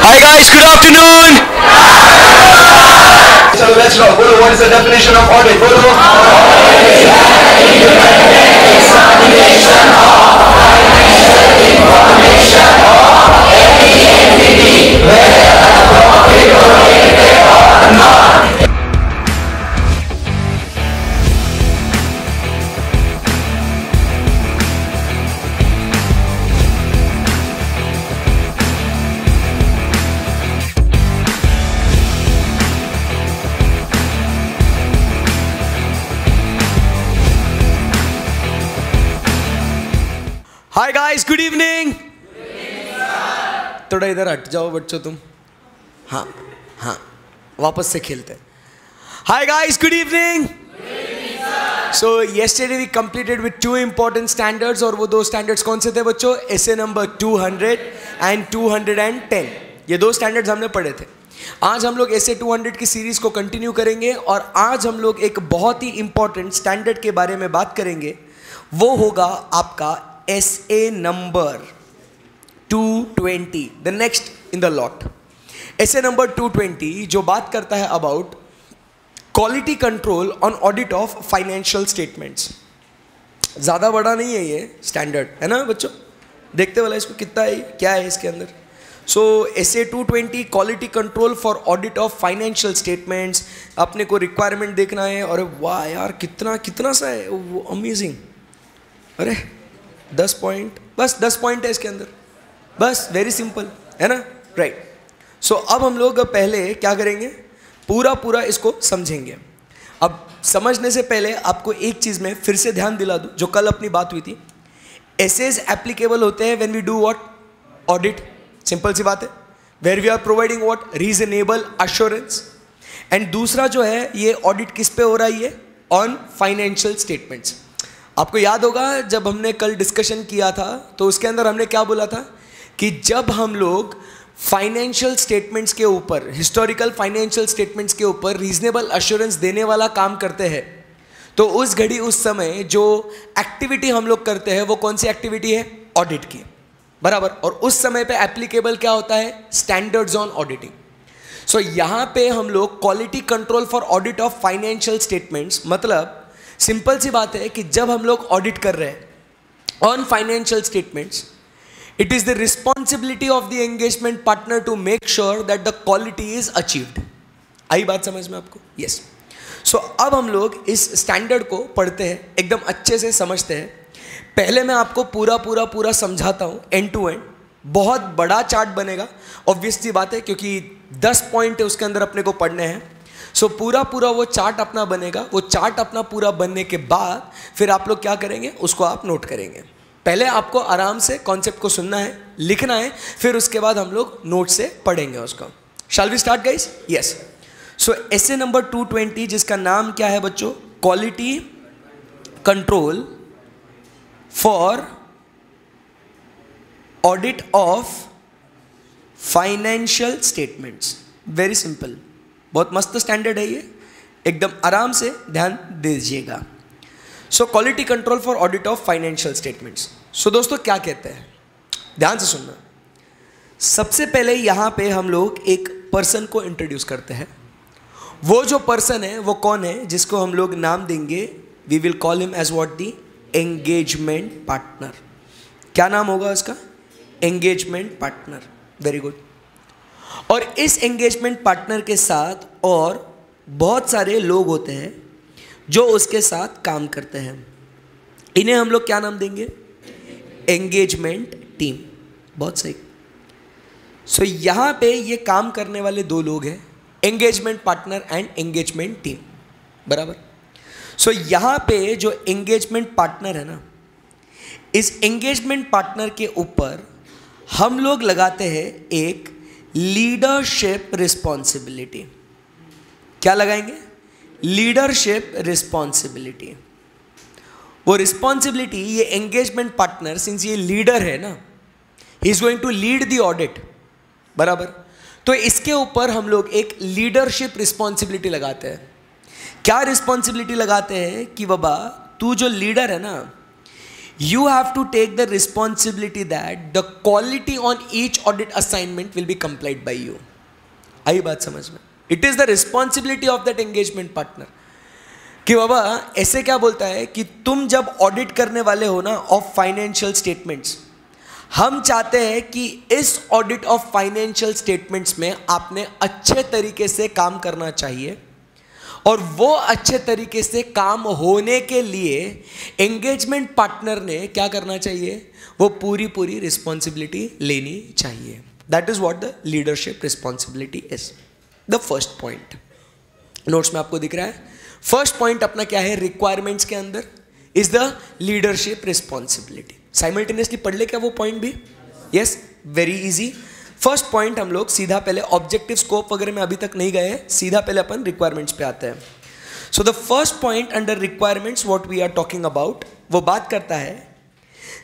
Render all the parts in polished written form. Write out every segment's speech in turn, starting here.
Hi guys, good afternoon. So let's go. Guru, what is the definition of audit? Guru? Examination of financial information of any entity, whether appropriate or not. Hi guys, good evening. थोड़ा इधर हट जाओ बच्चों तुम. हाँ हाँ वापस से खेलते हैं. Hi guys, good evening. So yesterday we completed with two important standards और वो दो standards कौन से थे बच्चों? Essay number 200 and 210. ये दो standards हमने पढ़े थे. आज हम लोग Essay 200 की सीरीज को कंटिन्यू करेंगे और आज हम लोग एक बहुत ही important standard के बारे में बात करेंगे. वो होगा आपका Essay number 220, the next in the lot. Essay number 220 जो बात करता है about quality control on audit of financial statements. ज़्यादा बड़ा नहीं है ये स्टैंडर्ड, है ना बच्चों? देखते वाला इसको कितना है, क्या है इसके अंदर. सो Essay 220 quality control for audit of financial statements. अपने को रिक्वायरमेंट देखना है और वाह यार कितना कितना सा है वो, अमेजिंग. अरे 10 पॉइंट, बस 10 पॉइंट है इसके अंदर, बस वेरी सिंपल है ना, राइट. सो अब हम लोग पहले क्या करेंगे, पूरा इसको समझेंगे. अब समझने से पहले आपको एक चीज़ में फिर से ध्यान दिला दूं जो कल अपनी बात हुई थी. एसेज एप्लीकेबल होते हैं when we do what, audit. Simple सी बात है, where we are providing what, reasonable assurance. And दूसरा जो है ये ऑडिट किस पे हो रहा है, ये ऑन फाइनेंशियल स्टेटमेंट्स. आपको याद होगा जब हमने कल डिस्कशन किया था तो उसके अंदर हमने क्या बोला था कि जब हम लोग फाइनेंशियल स्टेटमेंट्स के ऊपर, हिस्टोरिकल फाइनेंशियल स्टेटमेंट्स के ऊपर रीजनेबल अश्योरेंस देने वाला काम करते हैं तो उस घड़ी उस समय जो एक्टिविटी हम लोग करते हैं वो कौन सी एक्टिविटी है, ऑडिट की, बराबर. और उस समय पे एप्लीकेबल क्या होता है, स्टैंडर्ड्स ऑन ऑडिटिंग. सो यहाँ पे हम लोग quality control for audit of financial statements, मतलब सिंपल सी बात है कि जब हम लोग ऑडिट कर रहे हैं on financial statements, it is the responsibility of the engagement partner to make sure that the quality is achieved. आई बात समझ में आपको? यस. सो अब हम लोग इस स्टैंडर्ड को पढ़ते हैं, एकदम अच्छे से समझते हैं. पहले मैं आपको पूरा समझाता हूं एंड टू एंड. बहुत बड़ा चार्ट बनेगा, ऑब्वियस सी बात है, क्योंकि 10 पॉइंट है उसके अंदर अपने को पढ़ने हैं. सो पूरा वो चार्ट अपना बनेगा. वो चार्ट अपना पूरा बनने के बाद फिर आप लोग क्या करेंगे, उसको आप नोट करेंगे. पहले आपको आराम से कॉन्सेप्ट को सुनना है, लिखना है, फिर उसके बाद हम लोग नोट से पढ़ेंगे उसको. Shall we start guys? Yes. So SA number 220 जिसका नाम क्या है बच्चों, quality control for audit of financial statements. Very simple, बहुत मस्त स्टैंडर्ड है ये, एकदम आराम से ध्यान दीजिएगा. So quality control for audit of financial statements. So दोस्तों क्या कहते हैं, ध्यान से सुनना. सबसे पहले यहाँ पे हम लोग एक पर्सन को इंट्रोड्यूस करते हैं. वो जो पर्सन है वो कौन है, जिसको हम लोग नाम देंगे, we will call him as what, the engagement partner. क्या नाम होगा उसका, एंगेजमेंट पार्टनर. Very good. और इस एंगेजमेंट पार्टनर के साथ और बहुत सारे लोग होते हैं जो उसके साथ काम करते हैं. इन्हें हम लोग क्या नाम देंगे, एंगेजमेंट टीम. बहुत सही. सो यहाँ पे ये काम करने वाले दो लोग हैं, engagement partner and engagement team, बराबर. सो यहाँ पे जो एंगेजमेंट पार्टनर है ना, इस एंगेजमेंट पार्टनर के ऊपर हम लोग लगाते हैं एक लीडरशिप रिस्पॉन्सिबिलिटी. क्या लगाएंगे, लीडरशिप रिस्पॉन्सिबिलिटी. वो रिस्पॉन्सिबिलिटी ये एंगेजमेंट पार्टनर, सिंस ये लीडर है ना, he is going to lead the audit, बराबर. तो इसके ऊपर हम लोग एक लीडरशिप रिस्पॉन्सिबिलिटी लगाते हैं. क्या रिस्पॉन्सिबिलिटी लगाते हैं कि बाबा तू जो लीडर है ना, you have to take the responsibility that the quality on each audit assignment will be complied by you. आई बात समझ में? It is the responsibility of that engagement partner. कि बाबा ऐसे क्या बोलता है कि तुम जब ऑडिट करने वाले हो ना ऑफ फाइनेंशियल स्टेटमेंट्स, हम चाहते हैं कि इस ऑडिट ऑफ फाइनेंशियल स्टेटमेंट्स में आपने अच्छे तरीके से काम करना चाहिए, और वो अच्छे तरीके से काम होने के लिए एंगेजमेंट पार्टनर ने क्या करना चाहिए, वो पूरी रिस्पॉन्सिबिलिटी लेनी चाहिए. That is what the leadership responsibility is. The first point notes में आपको दिख रहा है. फर्स्ट पॉइंट अपना क्या है रिक्वायरमेंट्स के अंदर, is the leadership responsibility. Simultaneously पढ़ ले क्या वो पॉइंट भी? Yes, very easy. First point हम लोग सीधा पहले ऑब्जेक्टिव स्कोप वगैरह में अभी तक नहीं गए, सीधा पहले अपन रिक्वायरमेंट्स पे आते हैं. So the first point under requirements what we are talking about, वो बात करता है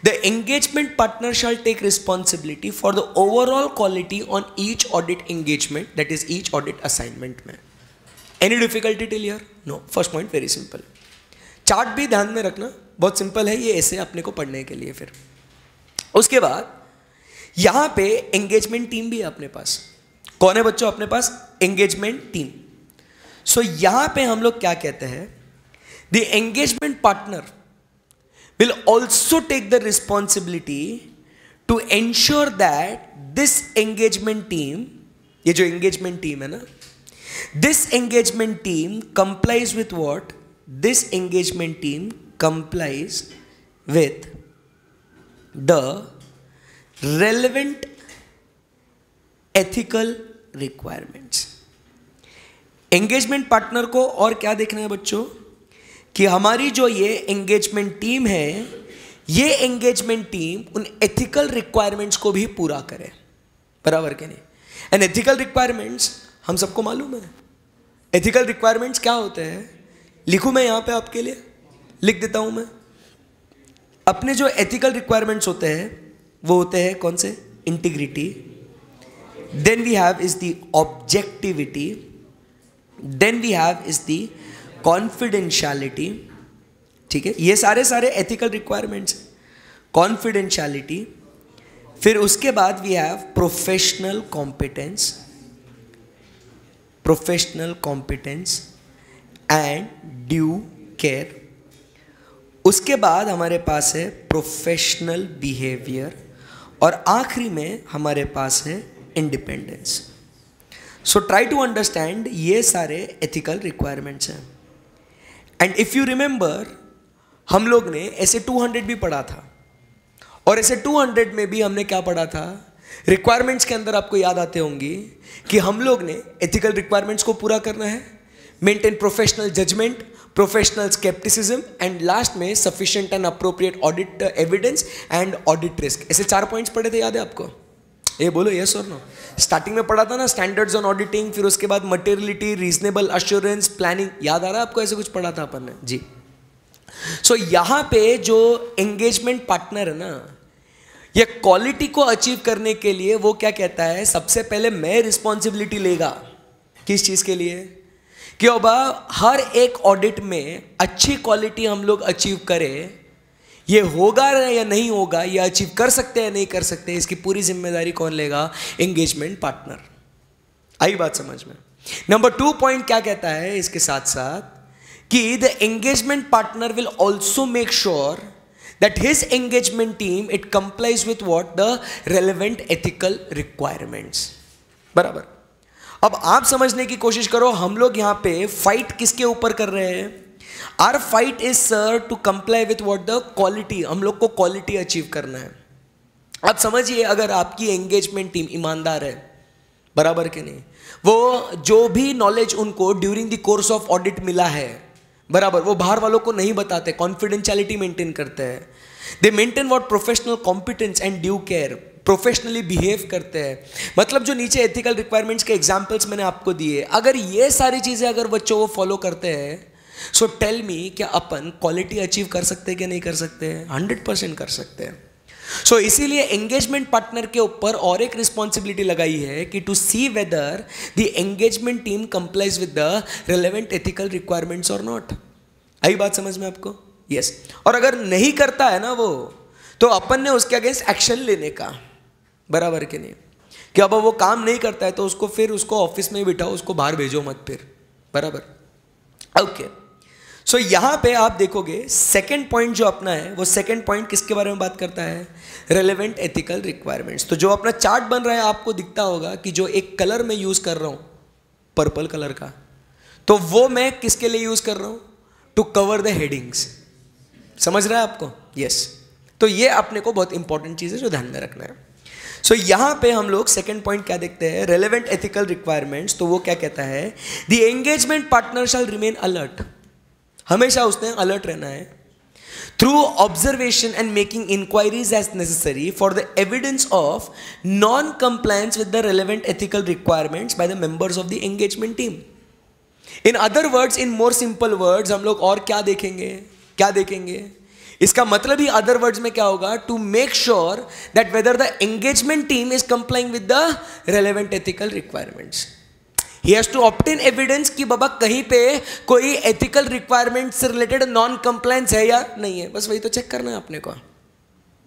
the engagement partner shall take responsibility for the overall quality on each audit engagement, that is each audit assignment में. Any difficulty till here? No. First point very simple. Chart भी ध्यान में रखना, बहुत सिंपल है ये ऐसे अपने को पढ़ने के लिए. फिर उसके बाद यहां पे एंगेजमेंट टीम भी है अपने पास. कौन है बच्चों अपने पास? Engagement team. सो यहां पे हम लोग क्या कहते हैं, the engagement partner will also take the responsibility to ensure that this engagement team, ये जो एंगेजमेंट टीम है ना, this engagement team complies with what? This engagement team complies with the relevant ethical requirements. Engagement partner को और क्या देखना है बच्चों, कि हमारी जो ये एंगेजमेंट टीम है, ये एंगेजमेंट टीम उन एथिकल रिक्वायरमेंट्स को भी पूरा करे. बराबर के नहीं? एंड एथिकल रिक्वायरमेंट्स हम सबको मालूम है. एथिकल रिक्वायरमेंट्स क्या होते हैं, लिखूं मैं यहां पे आपके लिए, लिख देता हूं मैं. अपने जो एथिकल रिक्वायरमेंट्स होते हैं वो होते हैं कौन से? Integrity, then we have is the objectivity, then we have is the confidentiality. ठीक है, ये सारे एथिकल रिक्वायरमेंट्स. कॉन्फिडेंशियलिटी, फिर उसके बाद we have professional competence, and due care. उसके बाद हमारे पास है प्रोफेशनल बिहेवियर, और आखिरी में हमारे पास है independence. So try to understand, ये सारे एथिकल रिक्वायरमेंट्स हैं. एंड इफ यू रिमेंबर, हम लोग ने ऐसे 200 भी पढ़ा था, और ऐसे 200 में भी हमने क्या पढ़ा था, रिक्वायरमेंट्स के अंदर आपको याद आते होंगे कि हम लोग ने एथिकल रिक्वायरमेंट्स को पूरा करना है, maintain professional judgement, professional scepticism, and last में sufficient and appropriate audit evidence and audit risk. ऐसे 4 पॉइंट्स पढ़े थे, याद है आपको? ये बोलो यस और नो. स्टार्टिंग में पढ़ा था ना स्टैंडर्ड्स ऑन ऑडिटिंग, फिर उसके बाद मटेरियलिटी, रीजनेबल अश्योरेंस, प्लानिंग. याद आ रहा है आपको? ऐसे कुछ पढ़ा था अपन ने जी. सो यहां पे जो एंगेजमेंट पार्टनर है ना, ये क्वालिटी को अचीव करने के लिए वो क्या कहता है, सबसे पहले मैं रिस्पॉन्सिबिलिटी लेगा. किस चीज के लिए? कि अब हर एक ऑडिट में अच्छी क्वालिटी हम लोग अचीव करें. ये होगा या नहीं होगा, ये अचीव कर सकते हैं नहीं कर सकते, इसकी पूरी जिम्मेदारी कौन लेगा? Engagement partner. आई बात समझ में? नंबर 2 पॉइंट क्या कहता है इसके साथ साथ, कि the engagement partner will also make sure that his engagement team it complies with what? the relevant ethical requirements. बराबर. अब आप समझने की कोशिश करो, हम लोग यहां पे फाइट किसके ऊपर कर रहे हैं? Our fight is sir to comply with what? The quality. हम लोग को क्वालिटी अचीव करना है. आप समझिए, अगर आपकी एंगेजमेंट टीम ईमानदार है, बराबर के नहीं, वो जो भी नॉलेज उनको during the course of audit मिला है, बराबर, वो बाहर वालों को नहीं बताते, कॉन्फिडेंशियलिटी मेंटेन करते हैं. दे maintain what? Professional competence and due care. Professionally behave करते हैं. मतलब जो नीचे एथिकल रिक्वायरमेंट्स के एग्जांपल्स मैंने आपको दिए, अगर ये सारी चीजें अगर बच्चों वो फॉलो करते हैं, सो टेल मी, क्या अपन क्वालिटी अचीव कर सकते हैं कि नहीं कर सकते हैं? 100% कर सकते हैं. सो इसीलिए एंगेजमेंट पार्टनर के ऊपर और एक रिस्पॉन्सिबिलिटी लगाई है कि to see whether the engagement team complies with the relevant ethical requirements और नॉट. आई बात समझ में आपको? यस। और अगर नहीं करता है ना वो, तो अपन ने उसके अगेंस्ट एक्शन लेने का, बराबर के नहीं, कि अब वो काम नहीं करता है तो उसको फिर उसको ऑफिस में ही बिठाओ, उसको बाहर भेजो मत फिर, बराबर। ओके, सो यहां पे आप देखोगे सेकंड पॉइंट जो अपना है, वो सेकंड पॉइंट किसके बारे में बात करता है? Relevant ethical requirements. तो जो अपना चार्ट बन रहा है आपको दिखता होगा कि जो एक कलर मैं यूज कर रहा हूं पर्पल कलर का, तो वो मैं किसके लिए यूज कर रहा हूं? To cover the headings. समझ रहा है आपको? यस। तो ये अपने को बहुत इंपॉर्टेंट चीज है जो ध्यान में रखना है। सो यहां पे हम लोग सेकंड पॉइंट क्या देखते हैं? Relevant ethical requirements. तो वो क्या कहता है? The engagement partner shall remain alert. हमेशा उसने अलर्ट रहना है। Through observation and making inquiries as necessary for the evidence of non compliance with the relevant ethical requirements by the members of the engagement team. In other words, in more simple words, हम लोग और क्या देखेंगे? इसका मतलब ही other words में क्या होगा? To make sure that whether the engagement team is complying with the relevant ethical requirements. He has to obtain evidence कि बाबा कहीं पे कोई एथिकल रिक्वायरमेंट से रिलेटेड नॉन कंप्लायंस है या नहीं है, बस वही तो चेक करना है अपने को।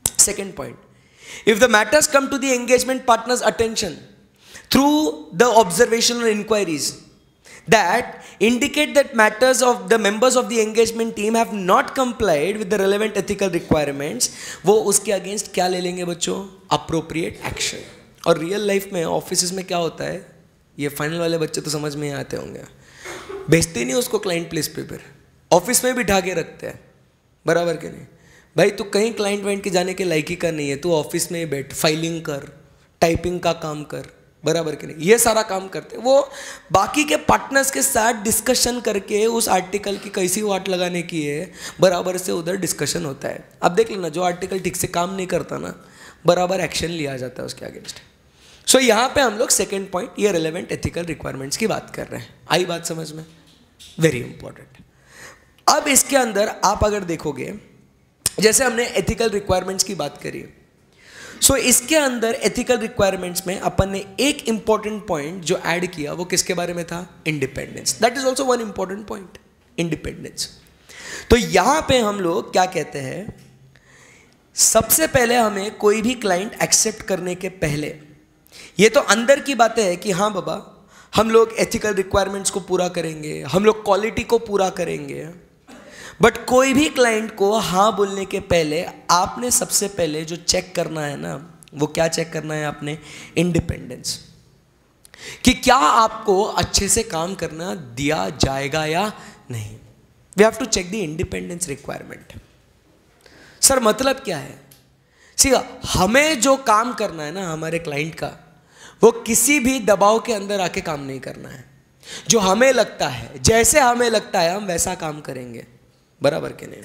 Second point, if the matters come to the engagement partner's attention through the observation और inquiries that indicate that matters of the members of the engagement team have not complied with the relevant ethical requirements, वो उसके against क्या ले लेंगे बच्चों? appropriate action। और real life में office में क्या होता है, ये फाइनल वाले बच्चे तो समझ में आते होंगे, भेजते नहीं उसको क्लाइंट प्लेस पेपर, ऑफिस में बिठा के रखते हैं, बराबर के नहीं? भाई तू कहीं क्लाइंट वाइंट के जाने के लायकी का नहीं है, तू ऑफिस में ही बैठ, फाइलिंग कर, टाइपिंग का काम कर, बराबर के नहीं? ये सारा काम करते वो बाकी के पार्टनर्स के साथ डिस्कशन करके उस आर्टिकल की कैसी वाट लगाने की है, बराबर से उधर डिस्कशन होता है। अब देख लेना, जो आर्टिकल ठीक से काम नहीं करता ना, बराबर एक्शन लिया जाता है उसके अगेंस्ट। सो यहाँ पे हम लोग सेकेंड पॉइंट, ये रेलेवेंट एथिकल रिक्वायरमेंट्स की बात कर रहे हैं। आई बात समझ में? Very important. अब इसके अंदर आप अगर देखोगे, जैसे हमने एथिकल रिक्वायरमेंट्स की बात करी, सो इसके अंदर एथिकल रिक्वायरमेंट्स में अपन ने एक इंपॉर्टेंट पॉइंट जो ऐड किया, वो किसके बारे में था? Independence. That is also one important point, independence. तो यहां पे हम लोग क्या कहते हैं? सबसे पहले हमें कोई भी क्लाइंट एक्सेप्ट करने के पहले, ये तो अंदर की बातें है कि हाँ बाबा हम लोग एथिकल रिक्वायरमेंट्स को पूरा करेंगे, हम लोग क्वालिटी को पूरा करेंगे, बट कोई भी क्लाइंट को हाँ बोलने के पहले आपने सबसे पहले जो चेक करना है ना, वो क्या चेक करना है आपने? इंडिपेंडेंस। कि क्या आपको अच्छे से काम करना दिया जाएगा या नहीं। We have to check the independence requirement. Sir मतलब क्या है? सीधा हमें जो काम करना है ना हमारे क्लाइंट का, वो किसी भी दबाव के अंदर आके काम नहीं करना है। जो हमें लगता है, जैसे हमें लगता है हम वैसा काम करेंगे, बराबर के नहीं?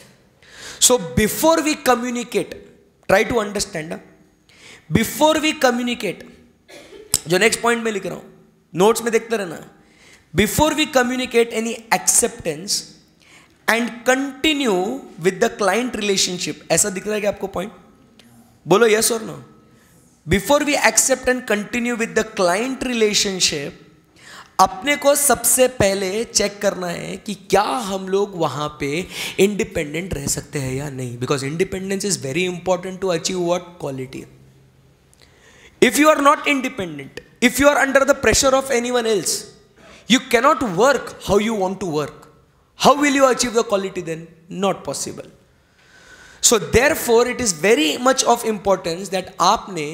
So before we communicate, try to understand, before we communicate, जो नेक्स्ट पॉइंट में लिख रहा हूं, नोट्स में देखते रहना, before we communicate any acceptance and continue with the client relationship. ऐसा दिख रहा है कि आपको पॉइंट? बोलो यस और no. Before we accept and continue with the client relationship, अपने को सबसे पहले चेक करना है कि क्या हम लोग वहां पे इंडिपेंडेंट रह सकते हैं या नहीं। Because independence is very important to achieve what? Quality. If you are not independent, if you are under the pressure of anyone else, you cannot work how you want to work. How will you achieve the quality then? Not possible. So therefore it is very much of importance that आपने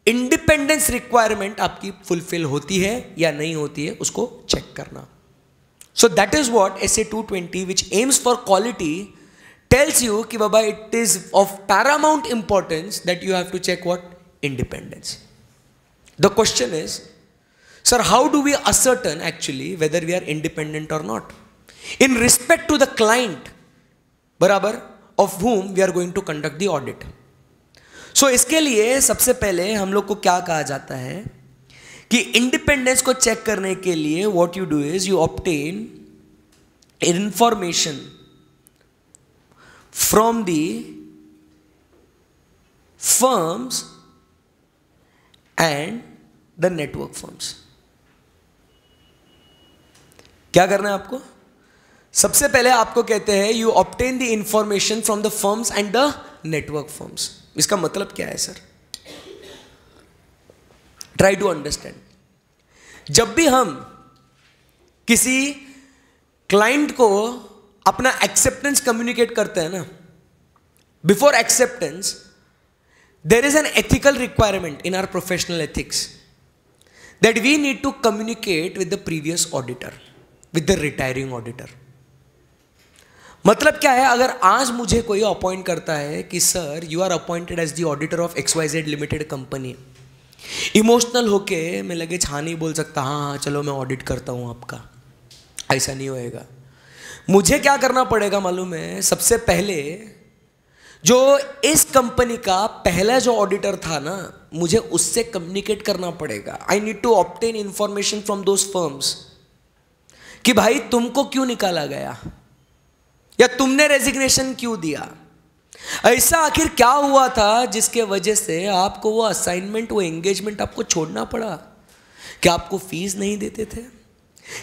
independence requirement आपकी fulfil होती है या नहीं होती है, उसको check करना। So that is what SA 220 which aims for quality tells you कि बाबा it is of paramount importance that you have to check what? Independence. The question is, sir how do we ascertain actually whether we are independent or not in respect to the client, बराबर, of whom we are going to conduct the audit. So इसके लिए सबसे पहले हम लोग को क्या कहा जाता है कि इंडिपेंडेंस को चेक करने के लिए what you do is you obtain information from the firms and the network firms. क्या करना है आपको? सबसे पहले आपको कहते हैं you obtain the information from the firms and the network firms. इसका मतलब क्या है सर? Try to understand. जब भी हम किसी क्लाइंट को अपना एक्सेप्टेंस कम्युनिकेट करते हैं ना, before acceptance there is an ethical requirement in our professional ethics that we need to communicate with the previous auditor, with the retiring auditor. मतलब क्या है, अगर आज मुझे कोई अपॉइंट करता है कि sir you are appointed as the auditor of XYZ limited company, emotional होके मैं लगे हाँ नहीं बोल सकता, हाँ चलो मैं ऑडिट करता हूँ आपका, ऐसा नहीं होएगा। मुझे क्या करना पड़ेगा मालूम है? सबसे पहले जो इस कंपनी का पहला जो ऑडिटर था ना, मुझे उससे कम्युनिकेट करना पड़ेगा। I need to obtain information from those firms कि भाई तुमको क्यों निकाला गया या तुमने रेजिग्नेशन क्यों दिया, ऐसा आखिर क्या हुआ था जिसके वजह से आपको वो असाइनमेंट, वो एंगेजमेंट आपको छोड़ना पड़ा? क्या आपको फीस नहीं देते थे?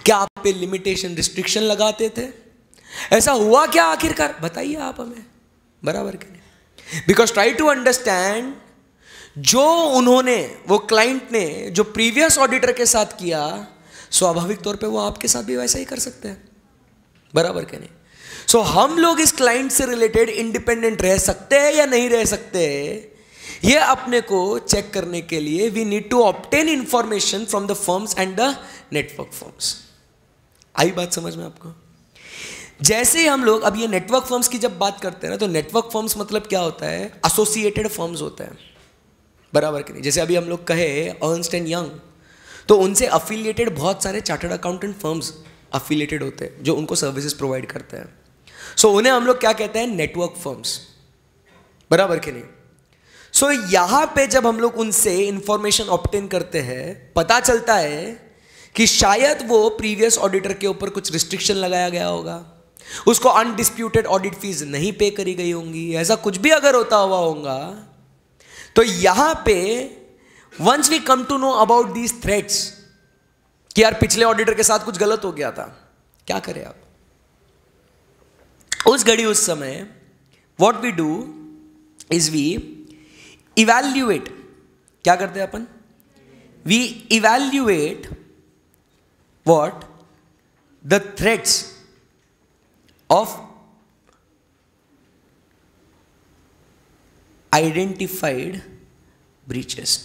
क्या आप पे लिमिटेशन, रिस्ट्रिक्शन लगाते थे? ऐसा हुआ क्या आखिरकार? बताइए आप हमें, बराबर के नहीं? बिकॉज ट्राई टू अंडरस्टैंड, जो उन्होंने, वो क्लाइंट ने जो प्रीवियस ऑडिटर के साथ किया, स्वाभाविक तौर पे वो आपके साथ भी वैसा ही कर सकते हैं, बराबर के नहीं? सो हम लोग इस क्लाइंट से रिलेटेड इंडिपेंडेंट रह सकते हैं या नहीं रह सकते, ये अपने को चेक करने के लिए we need to obtain information from the firms and the network firms. आई बात समझ में आपको? जैसे ही हम लोग अब ये नेटवर्क फर्म्स की जब बात करते हैं ना, तो नेटवर्क फर्म्स मतलब क्या होता है? एसोसिएटेड फर्म्स होता है, बराबर कि नहीं? जैसे अभी हम लोग कहे अर्नस्ट एंड यंग, तो उनसे अफिलिएटेड बहुत सारे चार्टर्ड अकाउंटेंट फर्म्स अफिलिएटेड होते हैं जो उनको सर्विसेज प्रोवाइड करते हैं। सो उन्हें हम लोग क्या कहते हैं? नेटवर्क फर्म्स, बराबर कि नहीं? सो यहां पे जब हम लोग उनसे इंफॉर्मेशन ऑब्टेन करते हैं, पता चलता है कि शायद वो प्रीवियस ऑडिटर के ऊपर कुछ रिस्ट्रिक्शन लगाया गया होगा, उसको अनडिस्प्यूटेड ऑडिट फीस नहीं पे करी गई होंगी, ऐसा कुछ भी अगर होता हुआ होगा, तो यहां पे once we come to know about these threats कि यार पिछले ऑडिटर के साथ कुछ गलत हो गया था, क्या करें आप? उस घड़ी, उस समय what we do is we evaluate. क्या करते हैं अपन? We evaluate what? The threats of identified breaches.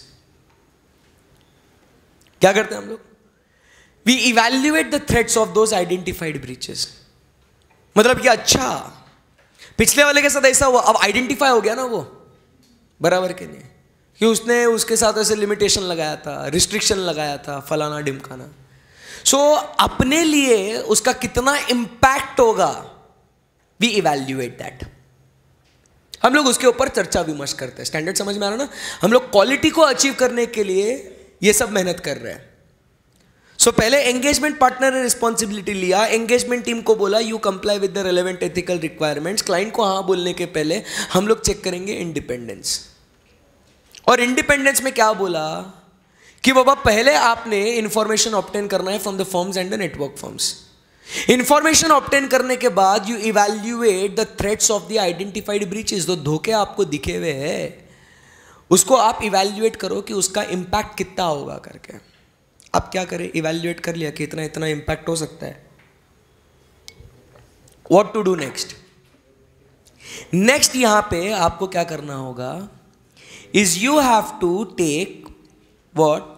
क्या करते हैं हम लोग? We evaluate the threats of those identified breaches. मतलब कि अच्छा पिछले वाले के साथ ऐसा हुआ, अब आइडेंटिफाई हो गया ना वो, बराबर के नहीं? कि उसने उसके साथ ऐसे लिमिटेशन लगाया था, रिस्ट्रिक्शन लगाया था, फलाना ढिमकाना। सो अपने लिए उसका कितना इंपैक्ट होगा, वी इवैल्यूएट दैट। हम लोग उसके ऊपर चर्चा विमर्श करते हैं। स्टैंडर्ड समझ में आ रहा ना? हम लोग क्वालिटी को अचीव करने के लिए ये सब मेहनत कर रहे हैं। सो पहले एंगेजमेंट पार्टनर ने रिस्पॉन्सिबिलिटी लिया, एंगेजमेंट टीम को बोला you comply with the relevant ethical requirements. Client को हाँ बोलने के पहले हम लोग चेक करेंगे इंडिपेंडेंस। और इंडिपेंडेंस में क्या बोला कि बाबा पहले आपने इंफॉर्मेशन ऑब्टेन करना है from the firms and the network firms. Information obtain करने के बाद you evaluate the threats of the identified breaches. जो धोखे आपको दिखे हुए हैं उसको आप इवैल्यूएट करो कि उसका इंपैक्ट कितना होगा करके। आप क्या करें? इवैल्यूएट कर लिया कि इतना इतना इंपैक्ट हो सकता है। What to do next? Next यहां पे आपको क्या करना होगा is you have to take what?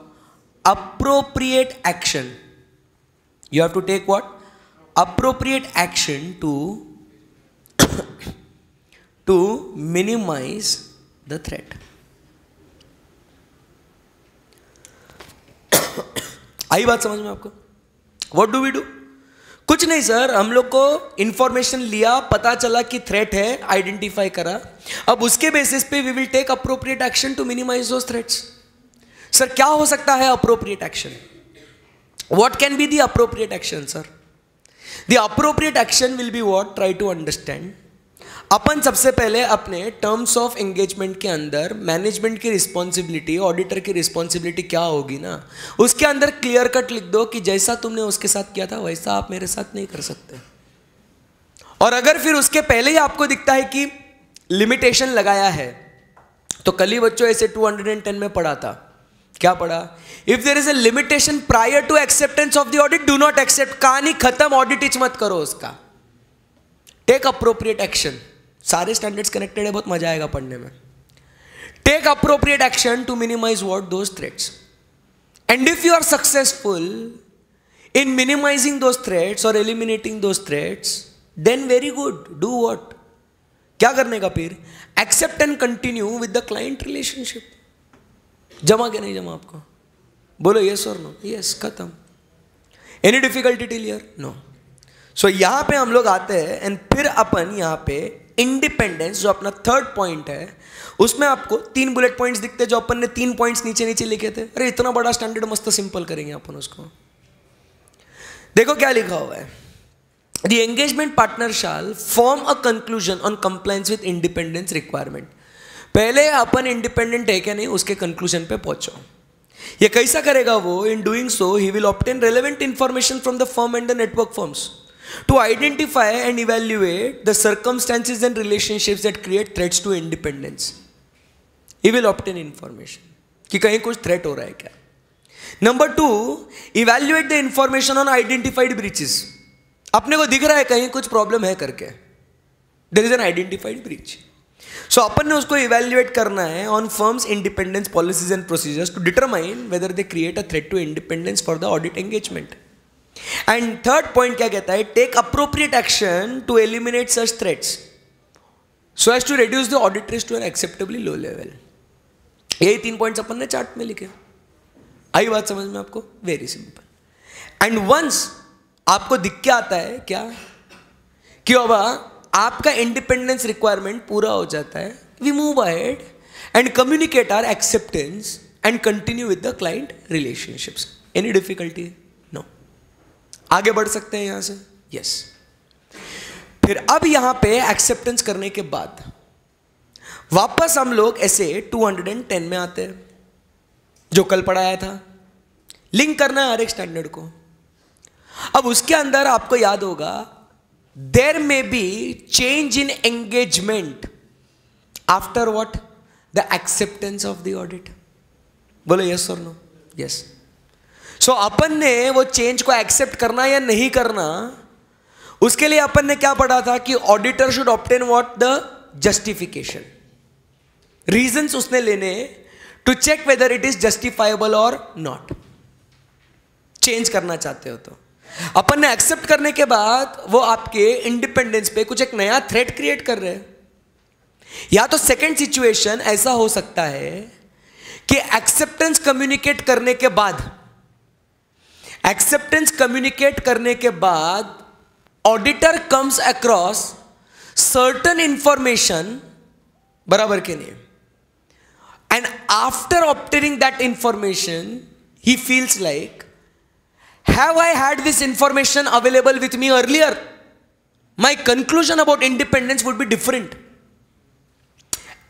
appropriate action. You have to take what? Appropriate action to minimize the threat. आई बात समझ में आपको? What do we do? कुछ नहीं सर, हम लोग को इंफॉर्मेशन लिया, पता चला कि थ्रेट है, आइडेंटिफाई करा, अब उसके बेसिस पे we will take appropriate action to minimise those threats. Sir क्या हो सकता है appropriate action? What can be the appropriate action sir? The appropriate action will be what? Try to understand. अपन सबसे पहले अपने टर्म्स ऑफ एंगेजमेंट के अंदर मैनेजमेंट की रिस्पॉन्सिबिलिटी, ऑडिटर की रिस्पॉन्सिबिलिटी क्या होगी ना, उसके अंदर क्लियर कट लिख दो कि जैसा तुमने उसके साथ किया था वैसा आप मेरे साथ नहीं कर सकते। और अगर फिर उसके पहले ही आपको दिखता है कि लिमिटेशन लगाया है, तो कल ही बच्चों ऐसे 210 में पढ़ा था, क्या पढ़ा? If there is a limitation prior to acceptance of the audit, do not accept. कहानी खत्म, ऑडिट इच मत करो उसका। Take appropriate action. सारे स्टैंडर्ड्स कनेक्टेड है, बहुत मजा आएगा पढ़ने में। Take appropriate action to minimise what those threats, and if you are successful in minimising those threats or eliminating those threats, then very good, do what, क्या करने का फिर? Accept and continue with the client relationship. जमा के नहीं जमा आपको? बोलो यस और नो? यस, खत्म। Any difficulty till here? No. So यहां पे हम लोग आते हैं एंड फिर अपन यहां पे इंडिपेंडेंस, जो अपना थर्ड पॉइंट है, उसमें आपको 3 बुलेट पॉइंट्स दिखते हैं, जो अपन ने 3 पॉइंट्स नीचे नीचे लिखे थे। अरे इतना बड़ा स्टैंडर्ड, मस्त सिंपल करेंगे अपन उसको। देखो क्या लिखा हुआ है, the engagement partner shall form a conclusion on compliance with independence requirement. पहले अपन इंडिपेंडेंट है क्या नहीं, उसके कंक्लूजन पे पहुंचो। ये कैसा करेगा वो? In doing so he will obtain relevant information from the firm and the network firms to identify and evaluate the circumstances and relationships that create threats to independence. He will obtain information कि कहीं कुछ threat हो रहा है क्या। Number 2, evaluate the information on identified breaches. अपने को दिख रहा है कहीं कुछ प्रॉब्लम है करके, there is an identified breach. So अपन ने उसको evaluate करना है on firms' independence policies and procedures to determine whether they create a threat to independence for the audit engagement. And third point क्या कहता है? Take appropriate action to eliminate such threats so as to reduce the audit risk to an acceptably low level. यही 3 points अपन ने chart में लिखे। आई बात समझ में आपको? Very simple. एंड वंस आपको दिख के आता है क्या कि बाबा आपका इंडिपेंडेंस रिक्वायरमेंट पूरा हो जाता है, we move ahead and communicate our acceptance and continue with the client relationships. Any difficulty? आगे बढ़ सकते हैं यहां से? यस। फिर अब यहां पे एक्सेप्टेंस करने के बाद वापस हम लोग ऐसे 210 में आते हैं, जो कल पढ़ाया था। लिंक करना है हर एक स्टैंडर्ड को। अब उसके अंदर आपको याद होगा, there may be change in engagement after what? The acceptance of the audit. बोलो यस और नो? यस। सो अपन ने वो चेंज को एक्सेप्ट करना या नहीं करना, उसके लिए अपन ने क्या पढ़ा था कि auditor should obtain what? The justification, reasons उसने लेने to check whether it is justifiable और नॉट। चेंज करना चाहते हो तो अपन ने एक्सेप्ट करने के बाद वो आपके इंडिपेंडेंस पे कुछ एक नया थ्रेट क्रिएट कर रहे हैं। या तो सेकेंड सिचुएशन ऐसा हो सकता है कि एक्सेप्टेंस कम्युनिकेट करने के बाद auditor comes across certain information, बराबर के नहीं, and after obtaining that information he feels like, have I had this information available with me earlier, my conclusion about independence would be different.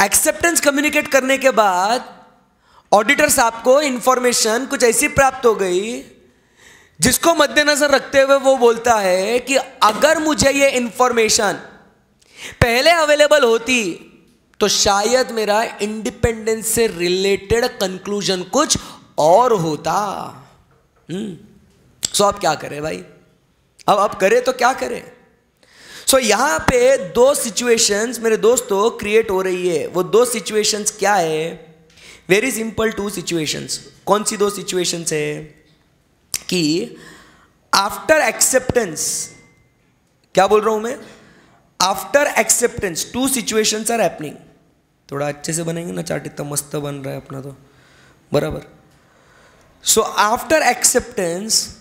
Acceptance communicate करने के बाद auditor साहब को information कुछ ऐसी प्राप्त हो गई जिसको मद्देनजर रखते हुए वो बोलता है कि अगर मुझे ये इंफॉर्मेशन पहले अवेलेबल होती तो शायद मेरा इंडिपेंडेंस से रिलेटेड कंक्लूजन कुछ और होता। सो अब क्या करें भाई? अब करें तो क्या करें? सो यहां पे 2 सिचुएशंस मेरे दोस्तों क्रिएट हो रही है। वो 2 सिचुएशंस क्या है? Very simple 2 situations. कौन सी 2 सिचुएशंस है? कि आफ्टर एक्सेप्टेंस, क्या बोल रहा हूं मैं? After acceptance 2 situations are happening. थोड़ा अच्छे से बनेंगे ना चार्ट, इतना मस्त बन रहा है अपना तो, बराबर। So after acceptance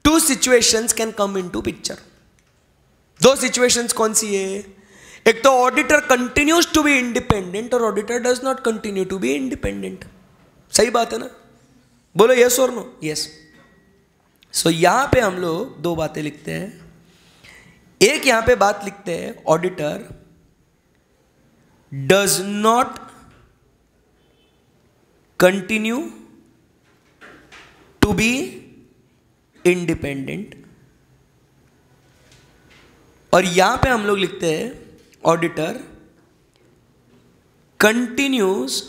2 situations can come into picture. 2 situations कौन सी है? एक तो auditor continues to be independent और auditor does not continue to be independent. सही बात है ना? बोलो यस और नो? यस। सो यहां पे हम लोग 2 बातें लिखते हैं। एक यहां पे बात लिखते हैं, auditor does not continue to be independent, और यहां पे हम लोग लिखते हैं auditor continues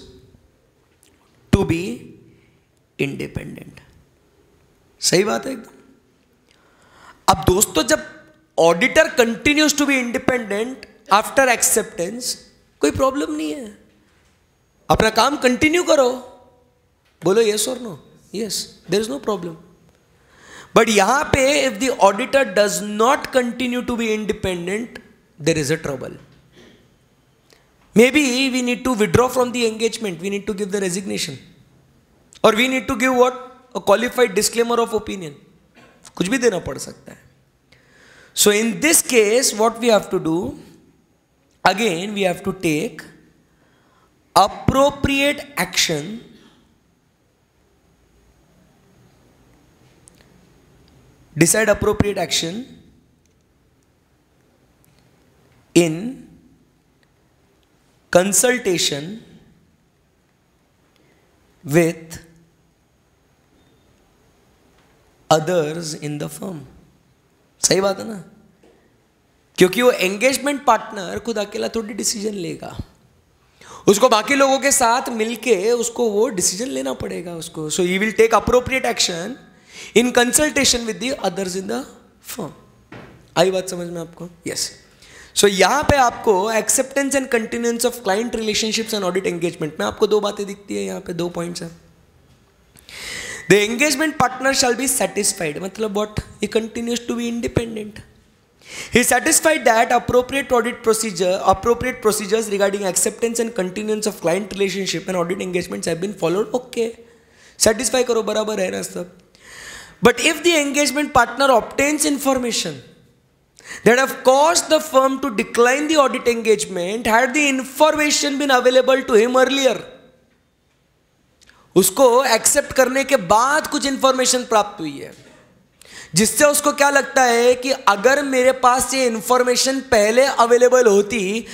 to be independent. सही बात है एकदम। अब दोस्तों जब auditor continues to be independent after acceptance, कोई प्रॉब्लम नहीं है, अपना काम कंटिन्यू करो। बोलो यस और no? Yes, there is no problem. But यहां पे if the auditor does not continue to be independent, there is a trouble. Maybe we need to withdraw from the engagement, we need to give the resignation, or we need to give what? A qualified disclaimer of opinion. कुछ भी देना पड़ सकता है. So in this case, what we have to do, again we have to take appropriate action decide appropriate action in consultation with others in the firm. सही बात है ना? क्योंकि वो एंगेजमेंट पार्टनर खुद अकेला थोड़ी डिसीजन लेगा, उसको बाकी लोगों के साथ मिलके उसको वो डिसीजन लेना पड़ेगा उसको. So he will take appropriate action in consultation with the others in the firm. आई बात समझ में आपको? यस. सो यहां पे आपको acceptance and continuance of client relationships and audit engagement में आपको दो बातें दिखती है. यहां पे दो पॉइंट्स है. The engagement partner shall be satisfied, मतलब what? He continues to be independent. He is satisfied that appropriate procedures regarding acceptance and continuance of client relationship and audit engagements have been followed. Okay, satisfy करो, बराबर है ना सब. But if the engagement partner obtains information that have caused the firm to decline the audit engagement, had the information been available to him earlier, उसको accept करने के बाद कुछ इंफॉर्मेशन प्राप्त हुई है जिससे उसको क्या लगता है कि अगर मेरे पास ये इंफॉर्मेशन पहले अवेलेबल होती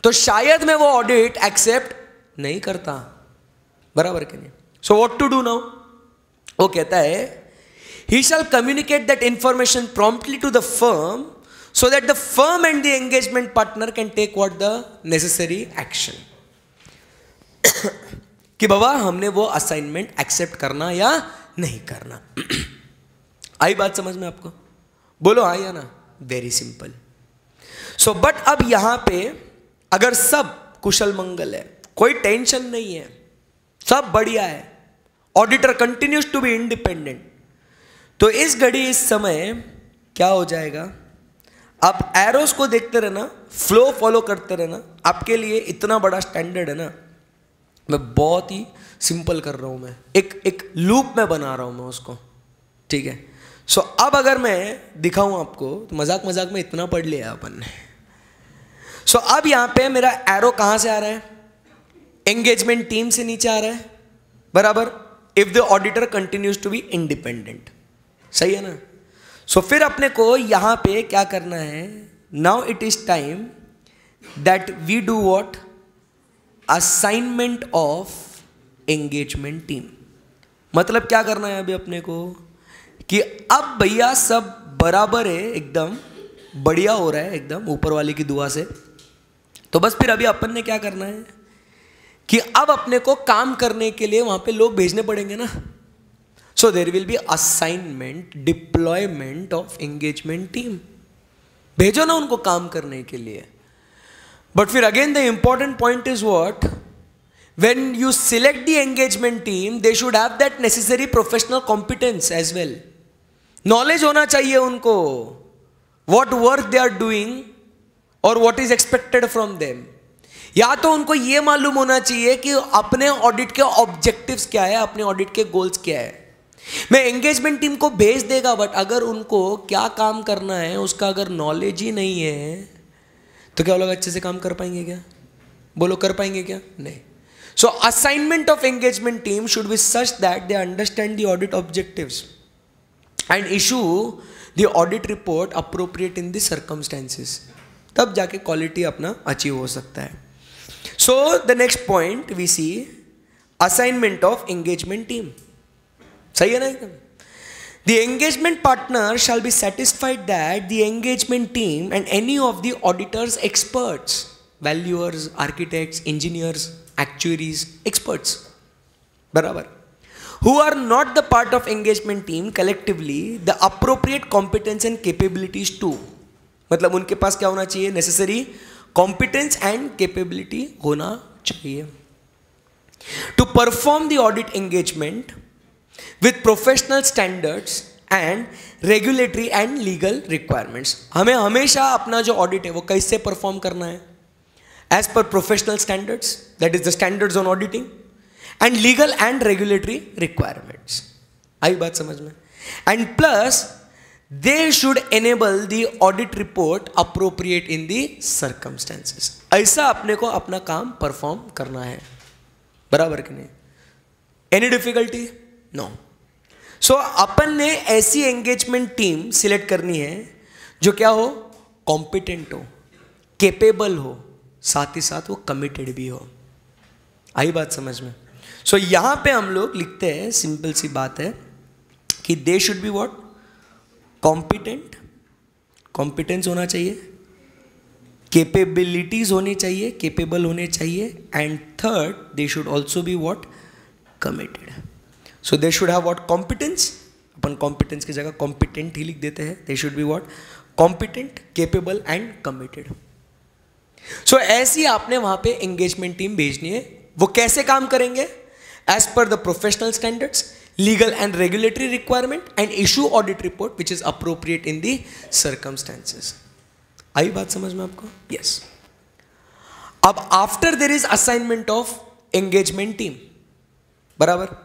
तो शायद मैं वो ऑडिट एक्सेप्ट नहीं करता. बराबर कि नहीं? So what to do now? वो कहता है he shall communicate that information promptly to the firm so that the firm and the engagement partner can take what the necessary action. कि बाबा हमने वो असाइनमेंट एक्सेप्ट करना या नहीं करना. आई बात समझ में आपको? बोलो हाँ या ना? Very simple. सो बट अब यहां पे अगर सब कुशल मंगल है, कोई टेंशन नहीं है, सब बढ़िया है, auditor continues to be independent, तो इस घड़ी इस समय क्या हो जाएगा? आप एरोस को देखते रहना, फ्लो फॉलो करते रहना. आपके लिए इतना बड़ा स्टैंडर्ड है ना, मैं बहुत ही सिंपल कर रहा हूं. मैं एक लूप में बना रहा हूं मैं उसको. ठीक है? सो अब अगर मैं दिखाऊं आपको तो मजाक मजाक में इतना पढ़ लिया अपन ने. सो अब यहां पे मेरा एरो कहां से आ रहा है? एंगेजमेंट टीम से नीचे आ रहा है. बराबर. If the auditor continues to be independent. सही है ना? सो फिर अपने को यहां पे क्या करना है? Now it is time that we do what? Assignment of engagement team. मतलब क्या करना है अभी अपने को कि अब भैया सब बराबर है, एकदम बढ़िया हो रहा है, एकदम ऊपर वाले की दुआ से. तो बस फिर अभी अपन ने क्या करना है कि अब अपने को काम करने के लिए वहां पे लोग भेजने पड़ेंगे ना. So there will be assignment, deployment of engagement team. भेजो ना उनको काम करने के लिए. बट फिर again the important point is what? when you select the engagement team, they should have that necessary professional competence as well. Knowledge होना चाहिए उनको, what work they are doing or what is expected from them. या तो उनको ये मालूम होना चाहिए कि अपने ऑडिट के ऑब्जेक्टिव्स क्या है, अपने ऑडिट के गोल्स क्या है. मैं एंगेजमेंट टीम को भेज देगा, बट अगर उनको क्या काम करना है उसका अगर नॉलेज ही नहीं है तो क्या वो लोग अच्छे से काम कर पाएंगे क्या? बोलो, कर पाएंगे क्या? नहीं. So assignment of engagement team should be such that they understand the audit objectives and issue the audit report appropriate in the circumstances. तब जाके quality अपना achieve हो सकता है. So the next point we see assignment of engagement team. सही है ना एकदम? The engagement partner shall be satisfied that the engagement team and any of the auditor's experts, valuers, architects, engineers, actuaries, experts, बराबर, who are not the part of engagement team collectively the appropriate competence and capabilities to, मतलब उनके पास क्या होना चाहिए, necessary competence and capability होना चाहिए, to perform the audit engagement with professional standards and regulatory and legal requirements. हमें हमेशा अपना जो audit है वो कैसे perform करना है, as per professional standards, that is the standards on auditing, and legal and regulatory requirements. आई बात समझ में? And plus they should enable the audit report appropriate in the circumstances. ऐसा अपने को अपना काम perform करना है, बराबर कि नहीं? Any difficulty? No. So अपन ने ऐसी एंगेजमेंट टीम सिलेक्ट करनी है जो क्या हो, कॉम्पिटेंट हो, केपेबल हो, साथ ही साथ वो कमिटेड भी हो. आई बात समझ में? सो यहां पे हम लोग लिखते हैं, सिंपल सी बात है कि they should be what, competent, competence होना चाहिए, केपेबिलिटीज होनी चाहिए, केपेबल होने चाहिए, and third they should also be what, committed. So they should have what, competence. अपन कॉम्पिटेंस की जगह कॉम्पिटेंट ही लिख देते हैं. They should be what, competent, capable and committed. So ऐसी आपने वहां पे एंगेजमेंट टीम भेजनी है. वो कैसे काम करेंगे? As per the professional standards, legal and regulatory requirement, and issue audit report which is appropriate in the circumstances. आई बात समझ में आपको? यस. अब after there is assignment of engagement team, बराबर.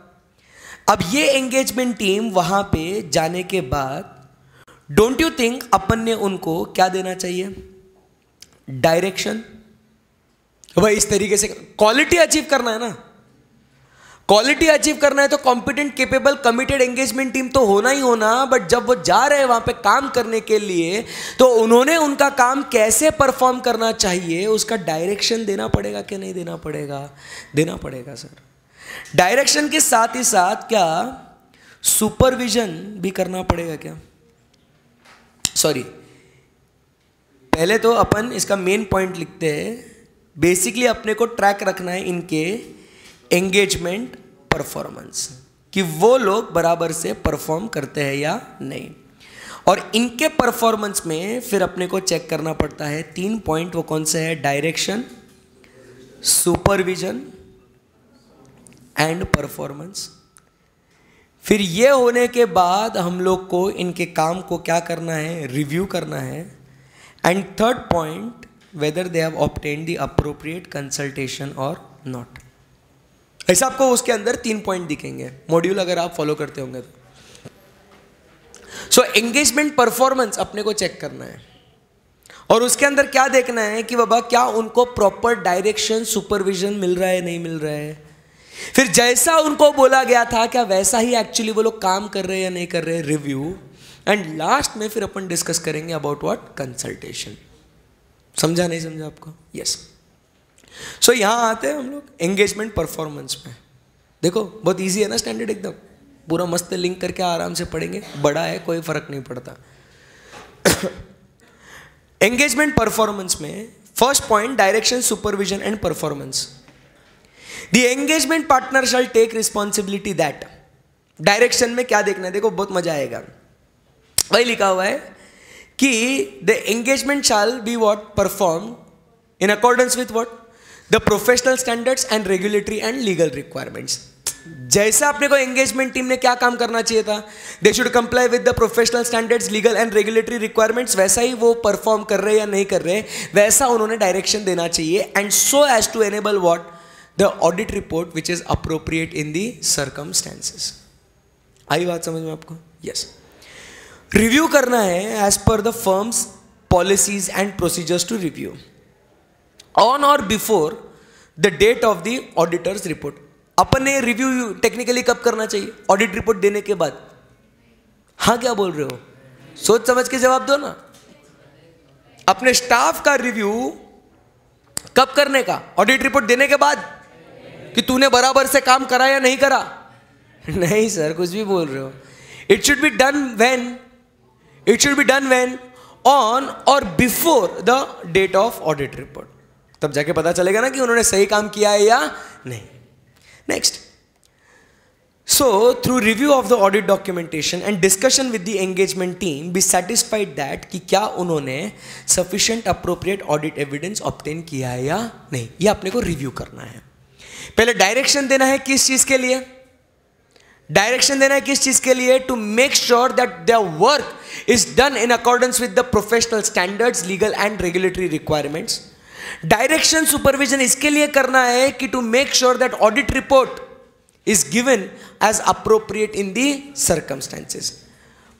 अब ये एंगेजमेंट टीम वहां पे जाने के बाद डोंट यू थिंक अपन ने उनको क्या देना चाहिए, डायरेक्शन. भाई इस तरीके से क्वालिटी अचीव करना है ना, क्वालिटी अचीव करना है तो competent, capable, committed engagement team तो होना ही होना. बट जब वो जा रहे हैं वहां पे काम करने के लिए तो उन्होंने उनका काम कैसे परफॉर्म करना चाहिए उसका डायरेक्शन देना पड़ेगा कि नहीं देना पड़ेगा? देना पड़ेगा सर. डायरेक्शन के साथ ही साथ क्या सुपरविजन भी करना पड़ेगा क्या? सॉरी, पहले तो अपन इसका मेन पॉइंट लिखते हैं. बेसिकली अपने को ट्रैक रखना है इनके एंगेजमेंट परफॉर्मेंस, कि वो लोग बराबर से परफॉर्म करते हैं या नहीं. और इनके परफॉर्मेंस में फिर अपने को चेक करना पड़ता है 3 पॉइंट. वो कौन से है? Direction, supervision and performance. फिर ये होने के बाद हम लोग को इनके काम को क्या करना है? रिव्यू करना है. And third point, whether they have obtained the appropriate consultation और नॉट. ऐसा आपको उसके अंदर 3 पॉइंट दिखेंगे मॉड्यूल, अगर आप फॉलो करते होंगे तो. सो एंगेजमेंट परफॉर्मेंस अपने को चेक करना है और उसके अंदर क्या देखना है कि बाबा क्या उनको प्रॉपर डायरेक्शन, सुपरविजन मिल रहा है, नहीं मिल रहा है. फिर जैसा उनको बोला गया था क्या वैसा ही एक्चुअली वो लोग काम कर रहे हैं या नहीं कर रहे हैं, रिव्यू. एंड लास्ट में फिर अपन डिस्कस करेंगे अबाउट व्हाट, कंसल्टेशन. समझा नहीं समझा आपको? यस. सो यहां आते हैं हम लोग एंगेजमेंट परफॉर्मेंस में. देखो बहुत इजी है ना, स्टैंडर्ड एकदम, पूरा मस्त लिंक करके आराम से पढ़ेंगे. बड़ा है कोई फर्क नहीं पड़ता. एंगेजमेंट परफॉर्मेंस में first point, direction, supervision and performance. The engagement partner shall take responsibility that. Direction में क्या देखना है? देखो बहुत मजा आएगा. वही लिखा हुआ है कि the engagement shall be what, performed in accordance with what, the professional standards and regulatory and legal requirements. जैसा अपने को एंगेजमेंट टीम ने क्या काम करना चाहिए था, they should comply with the professional standards, legal and regulatory requirements, वैसा ही वो परफॉर्म कर रहे हैं या नहीं कर रहे, वैसा उन्होंने डायरेक्शन देना चाहिए. And so as to enable what, the audit report which is appropriate in the circumstances. आई बात समझ में आपको? यस. रिव्यू करना है as per the firm's policies and procedures to review on or before the date of the auditor's report. अपन ने review technically कब करना चाहिए? ऑडिट रिपोर्ट देने के बाद. हाँ क्या बोल रहे हो? सोच समझ के जवाब दो ना. अपने स्टाफ का रिव्यू कब करने का? ऑडिट रिपोर्ट देने के बाद, कि तूने बराबर से काम करा या नहीं करा. नहीं सर, कुछ भी बोल रहे हो. It should be done when? It should be done when? On or before the date of audit report. तब जाके पता चलेगा ना कि उन्होंने सही काम किया है या नहीं. Next. So, through review of the audit documentation and discussion with the engagement team, be satisfied that कि क्या उन्होंने sufficient appropriate audit evidence obtain किया है या नहीं. ये अपने को review करना है. पहले डायरेक्शन देना है किस चीज के लिए? डायरेक्शन देना है किस चीज के लिए? To make sure that their work is done in accordance with the professional standards, legal and regulatory requirements. Direction supervision इसके लिए करना है कि to make sure that audit report is given as appropriate in the circumstances.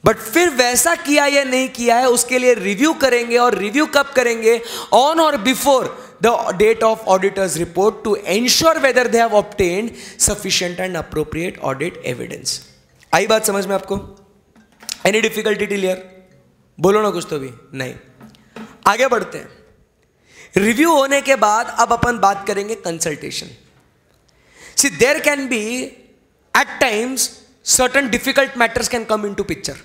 But फिर वैसा किया या नहीं किया है उसके लिए रिव्यू करेंगे. और रिव्यू कब करेंगे? On or before the date of auditor's report to ensure whether they have obtained sufficient and appropriate audit evidence. आई बात समझ में आपको? Any difficulty till here? बोलो ना कुछ तो भी नहीं. आगे बढ़ते हैं. रिव्यू होने के बाद अब अपन बात करेंगे consultation. See, there can be at times certain difficult matters can come into picture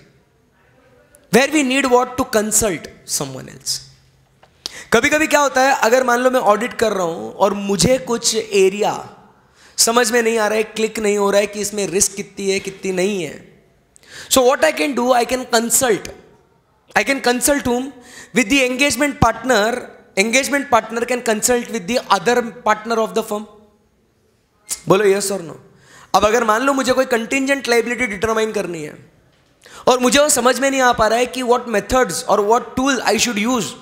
where we need what? To consult someone else. कभी कभी क्या होता है, अगर मान लो मैं ऑडिट कर रहा हूं और मुझे कुछ एरिया समझ में नहीं आ रहा है, क्लिक नहीं हो रहा है कि इसमें रिस्क कितनी है कितनी नहीं है. सो what I can do, I can consult whom? With the engagement partner. Engagement partner can consult with the other partner of the firm. बोलो यस और नो. अब अगर मान लो मुझे कोई कंटिंजेंट लायबिलिटी डिटरमाइन करनी है और मुझे वो समझ में नहीं आ पा रहा है कि व्हाट मेथड्स और what tool I should use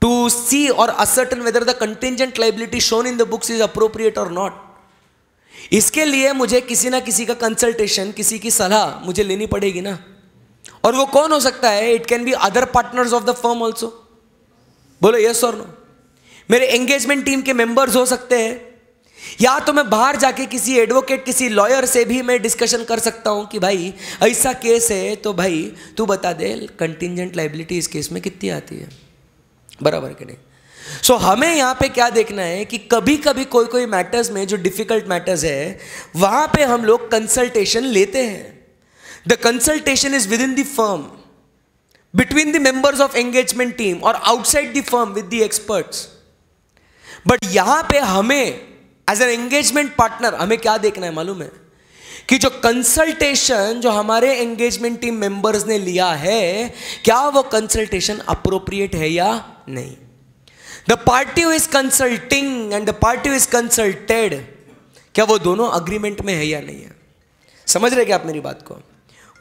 to see or ascertain whether the contingent liability shown in the books is appropriate or not. इसके लिए मुझे किसी ना किसी का कंसल्टेशन, किसी की सलाह मुझे लेनी पड़ेगी ना. और वो कौन हो सकता है? It can be other partners of the firm also. बोलो यस और नो. मेरे एंगेजमेंट टीम के मेंबर्स हो सकते हैं, या तो मैं बाहर जाके किसी एडवोकेट, किसी लॉयर से भी मैं डिस्कशन कर सकता हूं कि भाई ऐसा केस है तो भाई तू बता दे कंटिंजेंट लायबिलिटी इस केस में कितनी आती है. बराबर कि नहीं? सो हमें यहां पे क्या देखना है कि कभी कभी कोई मैटर्स में जो डिफिकल्ट मैटर्स है वहां पे हम लोग कंसल्टेशन लेते हैं. The consultation is within the firm, between the members of engagement team और outside the firm with the experts. But यहां पे हमें एज एन एंगेजमेंट पार्टनर हमें क्या देखना है मालूम है? कि जो कंसल्टेशन जो हमारे एंगेजमेंट टीम मेंबर्स ने लिया है, क्या वो कंसल्टेशन अप्रोप्रिएट है या नहीं. The party who is consulting and the party who is consulted, क्या वो दोनों अग्रीमेंट में है या नहीं है. समझ रहे क्या आप मेरी बात को?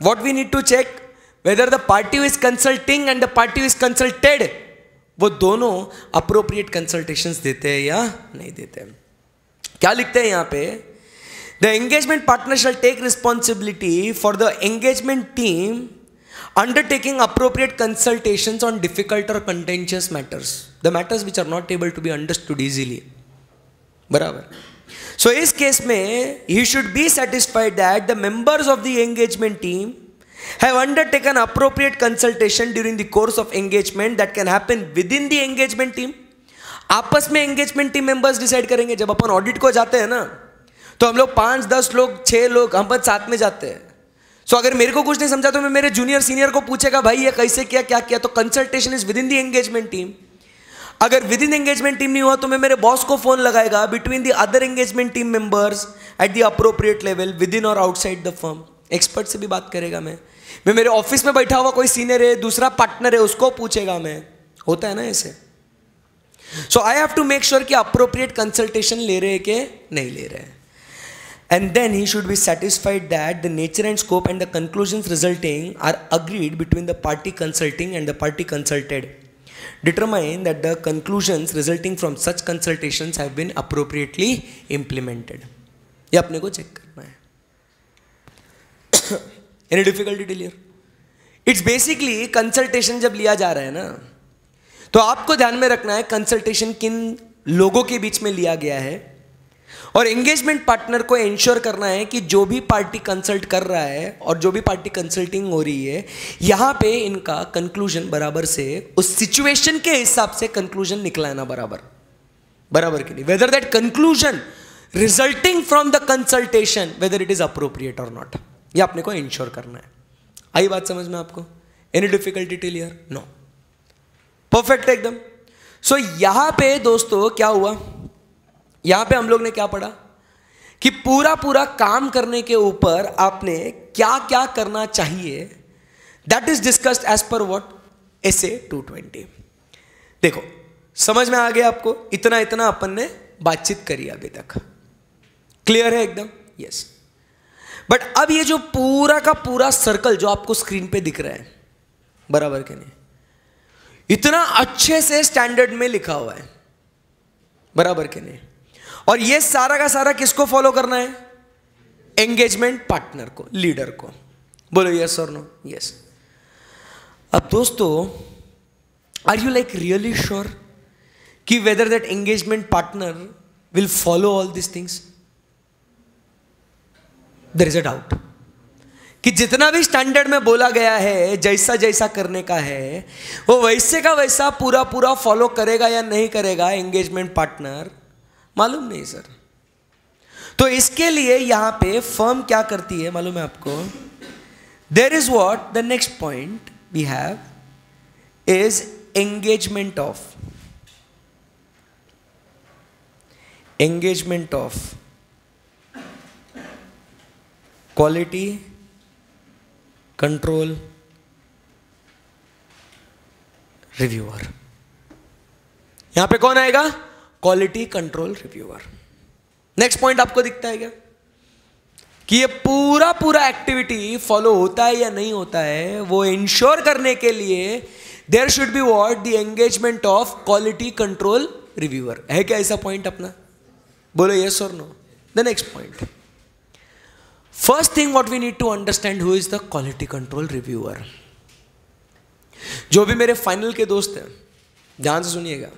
What we need to check whether the party who is consulting and the party who is consulted, वो दोनों अप्रोप्रिएट कंसल्टेशंस देते हैं या नहीं देते हैं. क्या लिखते हैं यहां पे? The engagement partner shall take responsibility for the engagement team undertaking appropriate consultations on difficult or contentious matters, the matters which are not able to be understood easily. बराबर. So इस केस में he should be satisfied that the members of the engagement team have undertaken appropriate consultation during the course of engagement that can happen within the engagement team. आपस में engagement team members decide करेंगे. जब अपन audit को जाते हैं ना तो हम लोग 5, 10 लोग, 6 लोग हम साथ में जाते हैं. सो अगर मेरे को कुछ नहीं समझा तो मैं मेरे जूनियर सीनियर को पूछेगा भाई ये कैसे किया, क्या किया. तो consultation is within the engagement team. अगर विद इन एंगेजमेंट टीम नहीं हुआ तो मैं मेरे बॉस को फोन लगाएगा between the other engagement team members at the appropriate level with in और आउटसाइड द फर्म. एक्सपर्ट से भी बात करेगा. मैं मेरे ऑफिस में बैठा हुआ कोई सीनियर है, दूसरा पार्टनर है, उसको पूछेगा मैं. होता है ना ऐसे. So I have to make sure कि अप्रोप्रिएट कंसल्टेशन ले रहे हैं कि नहीं ले रहे हैं. And then he should be satisfied that the nature and scope and the conclusions resulting are agreed between the party consulting and the party consulted. Determine that the conclusions resulting from such consultations have been appropriately implemented. ये अपने को check करना है. Any difficulty till here? It's basically consultation जब लिया जा रहा है ना, तो आपको ध्यान में रखना है कंसल्टेशन किन लोगों के बीच में लिया गया है. और एंगेजमेंट पार्टनर को इंश्योर करना है कि जो भी पार्टी कंसल्ट कर रहा है और जो भी पार्टी कंसल्टिंग हो रही है, यहां पे इनका कंक्लूजन बराबर से उस सिचुएशन के हिसाब से कंक्लूजन निकलाना बराबर. बराबर के लिए whether that conclusion resulting from the consultation weather it is appropriate और नॉट, ये अपने को इंश्योर करना है. आई बात समझ में आपको? Any difficulty till here? No, perfect एकदम। सो यहां पे दोस्तों क्या हुआ, यहां पे हम लोग ने क्या पढ़ा कि पूरा पूरा काम करने के ऊपर आपने क्या क्या करना चाहिए, that is discussed as per what SA 220। देखो समझ में आ गया आपको? इतना इतना अपन ने बातचीत करी अभी तक, क्लियर है एकदम? यस। बट अब ये जो पूरा का पूरा सर्कल जो आपको स्क्रीन पे दिख रहा है, बराबर के नहीं, इतना अच्छे से स्टैंडर्ड में लिखा हुआ है, बराबर के नहीं, और ये सारा का सारा किसको फॉलो करना है? एंगेजमेंट पार्टनर को, लीडर को। बोलो यस और नो? यस। अब दोस्तों, are you like really sure कि whether that engagement partner will follow all this things? There is a doubt कि जितना भी स्टैंडर्ड में बोला गया है, जैसा जैसा करने का है, वो वैसे का वैसा पूरा पूरा फॉलो करेगा या नहीं करेगा एंगेजमेंट पार्टनर, मालूम नहीं सर। तो इसके लिए यहां पे फर्म क्या करती है मालूम है आपको? There is what the next point we have is engagement of quality control reviewer. यहां पे कौन आएगा? Quality control reviewer. Next point आपको दिखता है क्या कि ये पूरा पूरा एक्टिविटी फॉलो होता है या नहीं होता है, वो इंश्योर करने के लिए there should be what the engagement of quality control reviewer. है क्या ऐसा पॉइंट अपना? बोलो यस और no? The next point, first thing what we need to understand, who is the quality control reviewer. जो भी मेरे फाइनल के दोस्त हैं ध्यान से सुनिएगा,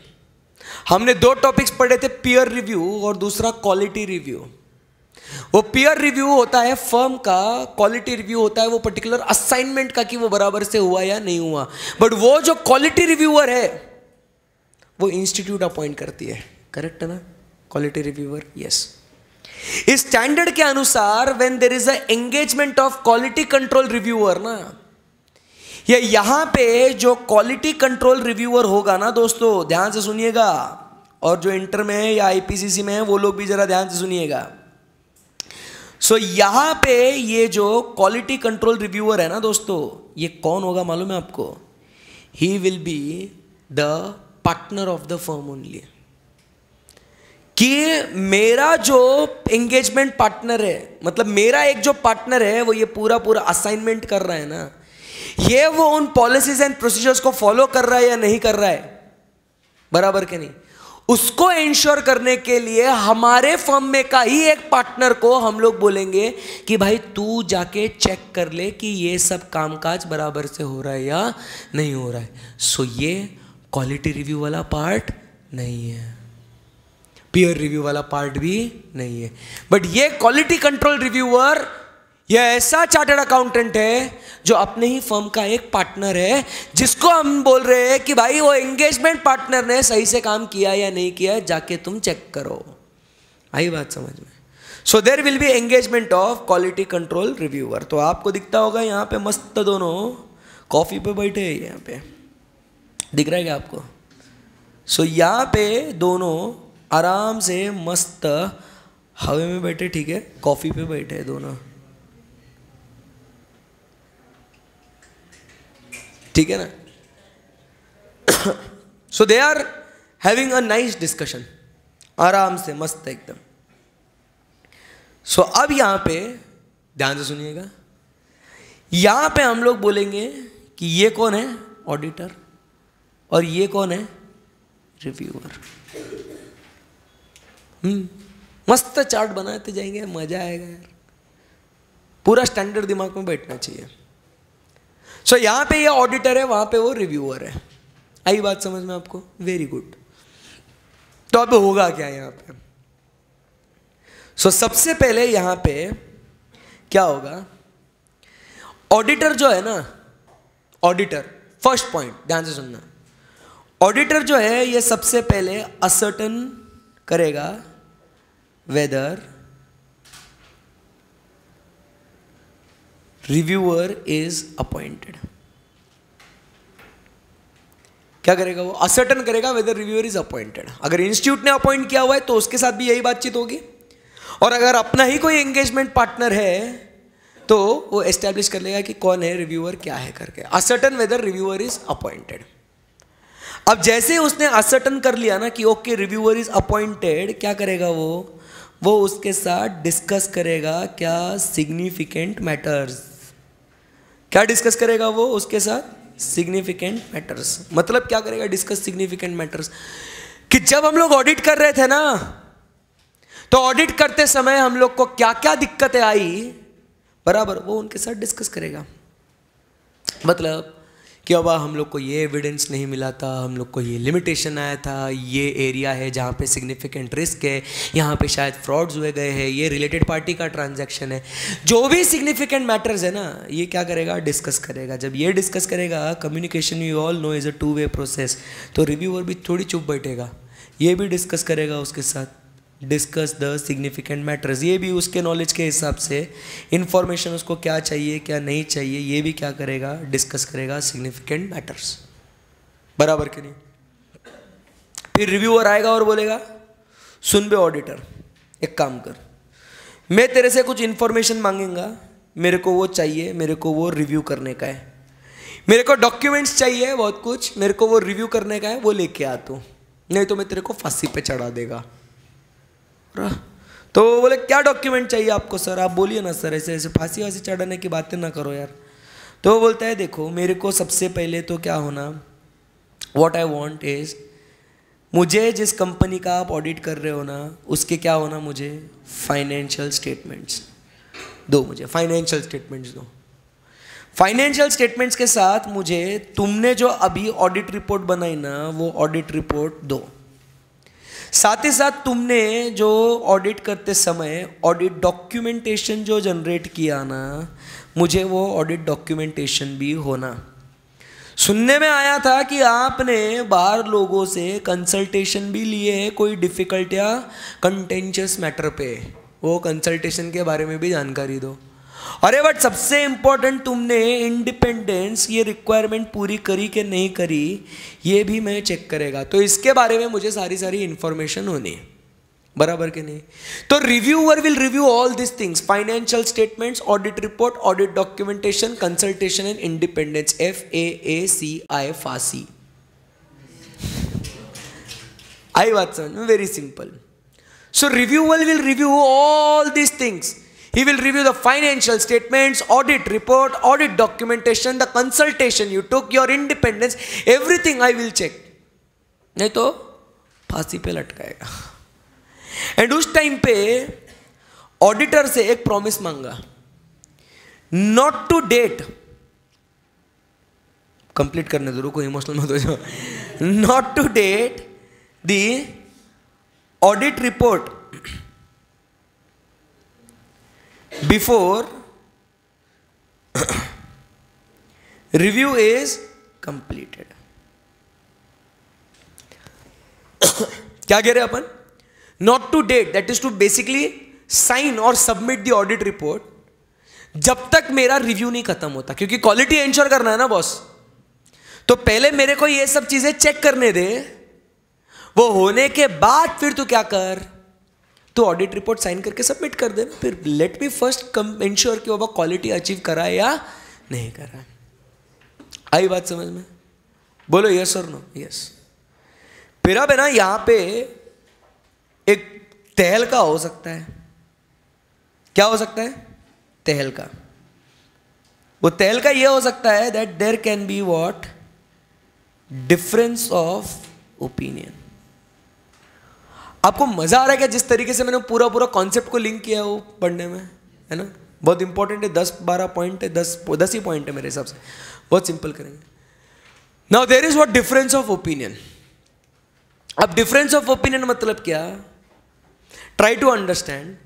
हमने दो टॉपिक्स पढ़े थे, पीयर रिव्यू और दूसरा क्वालिटी रिव्यू। वो पीयर रिव्यू होता है फर्म का, क्वालिटी रिव्यू होता है वो पर्टिकुलर असाइनमेंट का कि वो बराबर से हुआ या नहीं हुआ। बट वो जो क्वालिटी रिव्यूअर है वो इंस्टीट्यूट अपॉइंट करती है, करेक्ट है ना? Quality reviewer, yes. इस स्टैंडर्ड के अनुसार when there is a engagement of quality control reviewer ना, ये यहां पे जो क्वालिटी कंट्रोल रिव्यूअर होगा ना दोस्तों, ध्यान से सुनिएगा, और जो इंटर में है या आईपीसीसी में है वो लोग भी जरा ध्यान से सुनिएगा। सो यहां पे ये जो क्वालिटी कंट्रोल रिव्यूअर है ना दोस्तों, ये कौन होगा मालूम है आपको? He will be the partner of the firm only. कि मेरा जो एंगेजमेंट पार्टनर है, मतलब मेरा एक जो पार्टनर है, वो ये पूरा पूरा असाइनमेंट कर रहा है ना, ये वो उन पॉलिसीज एंड प्रोसीजर्स को फॉलो कर रहा है या नहीं कर रहा है, बराबर के नहीं, उसको इंश्योर करने के लिए हमारे फर्म में का ही एक पार्टनर को हम लोग बोलेंगे कि भाई तू जाके चेक कर ले कि ये सब कामकाज बराबर से हो रहा है या नहीं हो रहा है। सो ये क्वालिटी रिव्यू वाला पार्ट नहीं है, पीयर रिव्यू वाला पार्ट भी नहीं है। बट ये क्वालिटी कंट्रोल रिव्यूअर ये ऐसा चार्टर्ड अकाउंटेंट है जो अपने ही फर्म का एक पार्टनर है, जिसको हम बोल रहे हैं कि भाई वो एंगेजमेंट पार्टनर ने सही से काम किया या नहीं किया, जाके तुम चेक करो। आई बात समझ में? So there will be engagement of quality control reviewer. तो आपको दिखता होगा यहाँ पे मस्त दोनों कॉफी पे बैठे हैं, यहाँ पे दिख रहा है क्या आपको? सो यहाँ पे दोनों आराम से मस्त हवा में बैठे, ठीक है, कॉफी पे बैठे हैं दोनों, ठीक है ना? So they are having a nice discussion, आराम से मस्त एकदम। सो अब यहां पे ध्यान से सुनिएगा, यहां पे हम लोग बोलेंगे कि ये कौन है? ऑडिटर, और ये कौन है? रिव्यूअर। मस्त चार्ट बनाते जाएंगे, मजा आएगा यार, पूरा स्टैंडर्ड दिमाग में बैठना चाहिए। सो यहां पे ये ऑडिटर है, वहां पे वो रिव्यूअर है। आई बात समझ में आपको? Very good. तो अब होगा क्या यहां पे? सो सबसे पहले यहां पे क्या होगा? ऑडिटर जो है ना, ऑडिटर, फर्स्ट पॉइंट ध्यान से सुनना, ऑडिटर जो है ये सबसे पहले असर्टन करेगा वेदर रिव्यूअर इज अपॉइंटेड। क्या करेगा वो? असर्टन करेगा वेदर रिव्यूअर इज अपॉइंटेड। अगर इंस्टीट्यूट ने अपॉइंट किया हुआ है तो उसके साथ भी यही बातचीत होगी, और अगर अपना ही कोई एंगेजमेंट पार्टनर है तो वो एस्टैब्लिश कर लेगा कि कौन है रिव्यूअर, क्या है करके। Ascertain whether reviewer is appointed. अब जैसे उसने असर्टन कर लिया ना कि ओके रिव्यूअर इज अपॉइंटेड, क्या करेगा वो उसके साथ डिस्कस करेगा क्या? Significant matters. क्या डिस्कस करेगा वो उसके साथ? Significant matters. मतलब क्या करेगा डिस्कस सिग्निफिकेंट मैटर्स? कि जब हम लोग ऑडिट कर रहे थे ना, तो ऑडिट करते समय हम लोग को क्या क्या दिक्कतें आई, बराबर वो उनके साथ डिस्कस करेगा। मतलब कि अब हम लोग को ये एविडेंस नहीं मिला था, हम लोग को ये लिमिटेशन आया था, ये एरिया है जहाँ पे सिग्निफिकेंट रिस्क है, यहाँ पे शायद फ्रॉड्स हुए गए हैं, ये रिलेटेड पार्टी का ट्रांजैक्शन है, जो भी सिग्निफिकेंट मैटर्स है ना, ये क्या करेगा? डिस्कस करेगा। जब ये डिस्कस करेगा, communication you all know is a two way process, तो रिव्यूअर भी थोड़ी चुप बैठेगा, ये भी डिस्कस करेगा उसके साथ, डिस्कस द सिग्निफिकेंट मैटर्स। ये भी उसके नॉलेज के हिसाब से इंफॉर्मेशन उसको क्या चाहिए क्या नहीं चाहिए, ये भी क्या करेगा? डिस्कस करेगा सिग्निफिकेंट मैटर्स, बराबर कि नहीं? फिर रिव्यूअर आएगा और बोलेगा सुन बे ऑडिटर, एक काम कर, मैं तेरे से कुछ इंफॉर्मेशन मांगूंगा, मेरे को वो चाहिए, मेरे को वो रिव्यू करने का है, मेरे को डॉक्यूमेंट्स चाहिए बहुत कुछ, मेरे को वो रिव्यू करने का है, वो लेके आ तू, नहीं तो मैं तेरे को फांसी पे चढ़ा देगा। तो बोले क्या डॉक्यूमेंट चाहिए आपको सर? आप बोलिए ना सर, ऐसे ऐसे फांसी वासी चढ़ाने की बातें ना करो यार। तो वो बोलता है देखो मेरे को सबसे पहले तो क्या होना, व्हाट आई वांट इज, मुझे जिस कंपनी का आप ऑडिट कर रहे हो ना, उसके क्या होना, मुझे फाइनेंशियल स्टेटमेंट्स दो, मुझे फाइनेंशियल स्टेटमेंट्स दो। फाइनेंशियल स्टेटमेंट्स के साथ मुझे तुमने जो अभी ऑडिट रिपोर्ट बनाई ना, वो ऑडिट रिपोर्ट दो। साथ ही साथ तुमने जो ऑडिट करते समय ऑडिट डॉक्यूमेंटेशन जो जनरेट किया ना, मुझे वो ऑडिट डॉक्यूमेंटेशन भी होना। सुनने में आया था कि आपने बाहर लोगों से कंसल्टेशन भी लिए है कोई डिफिकल्ट या कंटेंशियस मैटर पे, वो कंसल्टेशन के बारे में भी जानकारी दो। अरे बट सबसे इंपॉर्टेंट, तुमने इंडिपेंडेंस ये रिक्वायरमेंट पूरी करी कि नहीं करी, ये भी मैं चेक करेगा, तो इसके बारे में मुझे सारी इंफॉर्मेशन होनी है, बराबर के नहीं? तो reviewer will review all this things, financial statements, audit report, audit documentation, consultation and independence, FAACI, फासी। आई बात समझ में? Very simple. So reviewer will review all this things. He will review the financial statements, audit report, audit documentation, the consultation you took, your independence, everything I will check. नहीं तो फांसी पे लटकाएगा। And उस time पे auditor से एक promise मांगा, not to date, complete करने दो, रुको इमोशनल मत हो जाओ, not to date the audit report before review is completed. क्या कह रहे हैं अपन? Not to date, that is to basically sign or submit the audit report जब तक मेरा रिव्यू नहीं खत्म होता, क्योंकि क्वालिटी इंश्योर करना है ना बॉस, तो पहले मेरे को ये सब चीजें चेक करने दे, वो होने के बाद फिर तू क्या कर, तो ऑडिट रिपोर्ट साइन करके सबमिट कर देना। फिर लेट मी फर्स्ट इंश्योर कि बाबा क्वालिटी अचीव करा है या नहीं करा। आई बात समझ में? बोलो यस और नो? यस। फिर अब है ना, यहां पे एक तहलका हो सकता है। क्या हो सकता है? तहलका। वो तहलका ये हो सकता है that there can be what, difference of opinion. आपको मजा आ रहा है क्या जिस तरीके से मैंने पूरा कॉन्सेप्ट को लिंक किया है वो पढ़ने में, है ना? बहुत इंपॉर्टेंट है, 10-12 पॉइंट है, 10 ही पॉइंट है मेरे हिसाब से, बहुत सिंपल करेंगे। Now there is what difference of opinion. अब डिफरेंस ऑफ ओपिनियन मतलब क्या? Try to understand.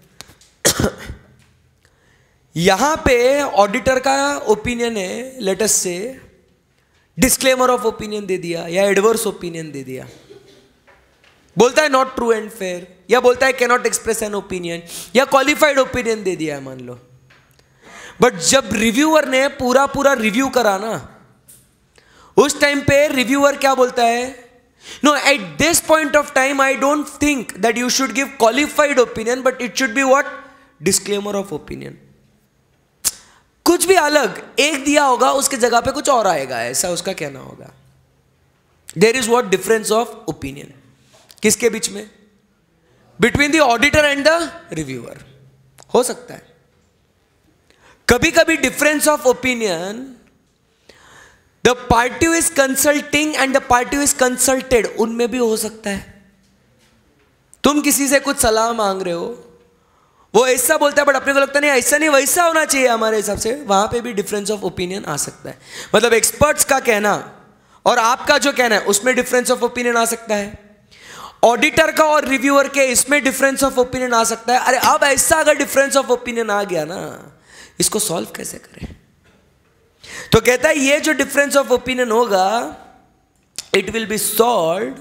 यहां पे ऑडिटर का ओपिनियन है, लेट अस से डिस्क्लेमर ऑफ ओपिनियन दे दिया या एडवर्स ओपिनियन दे दिया, बोलता है नॉट ट्रू एंड फेयर, या बोलता है कैनॉट एक्सप्रेस एन ओपिनियन, या क्वालिफाइड ओपिनियन दे दिया है मान लो। बट जब रिव्यूअर ने पूरा पूरा रिव्यू करा ना, उस टाइम पे रिव्यूअर क्या बोलता है, no at this point of time I don't think that you should give qualified opinion but it should be what, disclaimer of opinion. कुछ भी अलग एक दिया होगा, उसके जगह पे कुछ और आएगा, ऐसा उसका कहना होगा। There is what difference of opinion, किसके बीच में, between the auditor and the reviewer. हो सकता है कभी कभी difference of opinion, the party is consulting and the party is consulted, उनमें भी हो सकता है। तुम किसी से कुछ सलाह मांग रहे हो, वो ऐसा बोलता है बट अपने को लगता नहीं ऐसा नहीं वैसा होना चाहिए हमारे हिसाब से, वहां पे भी डिफरेंस ऑफ ओपिनियन आ सकता है। मतलब एक्सपर्ट्स का कहना और आपका जो कहना है उसमें डिफरेंस ऑफ ओपिनियन आ सकता है, ऑडिटर का और रिव्यूअर के इसमें डिफरेंस ऑफ ओपिनियन आ सकता है। अरे अब ऐसा अगर डिफरेंस ऑफ ओपिनियन आ गया ना, इसको सॉल्व कैसे करें? तो कहता है ये जो डिफरेंस ऑफ ओपिनियन होगा, it will be solved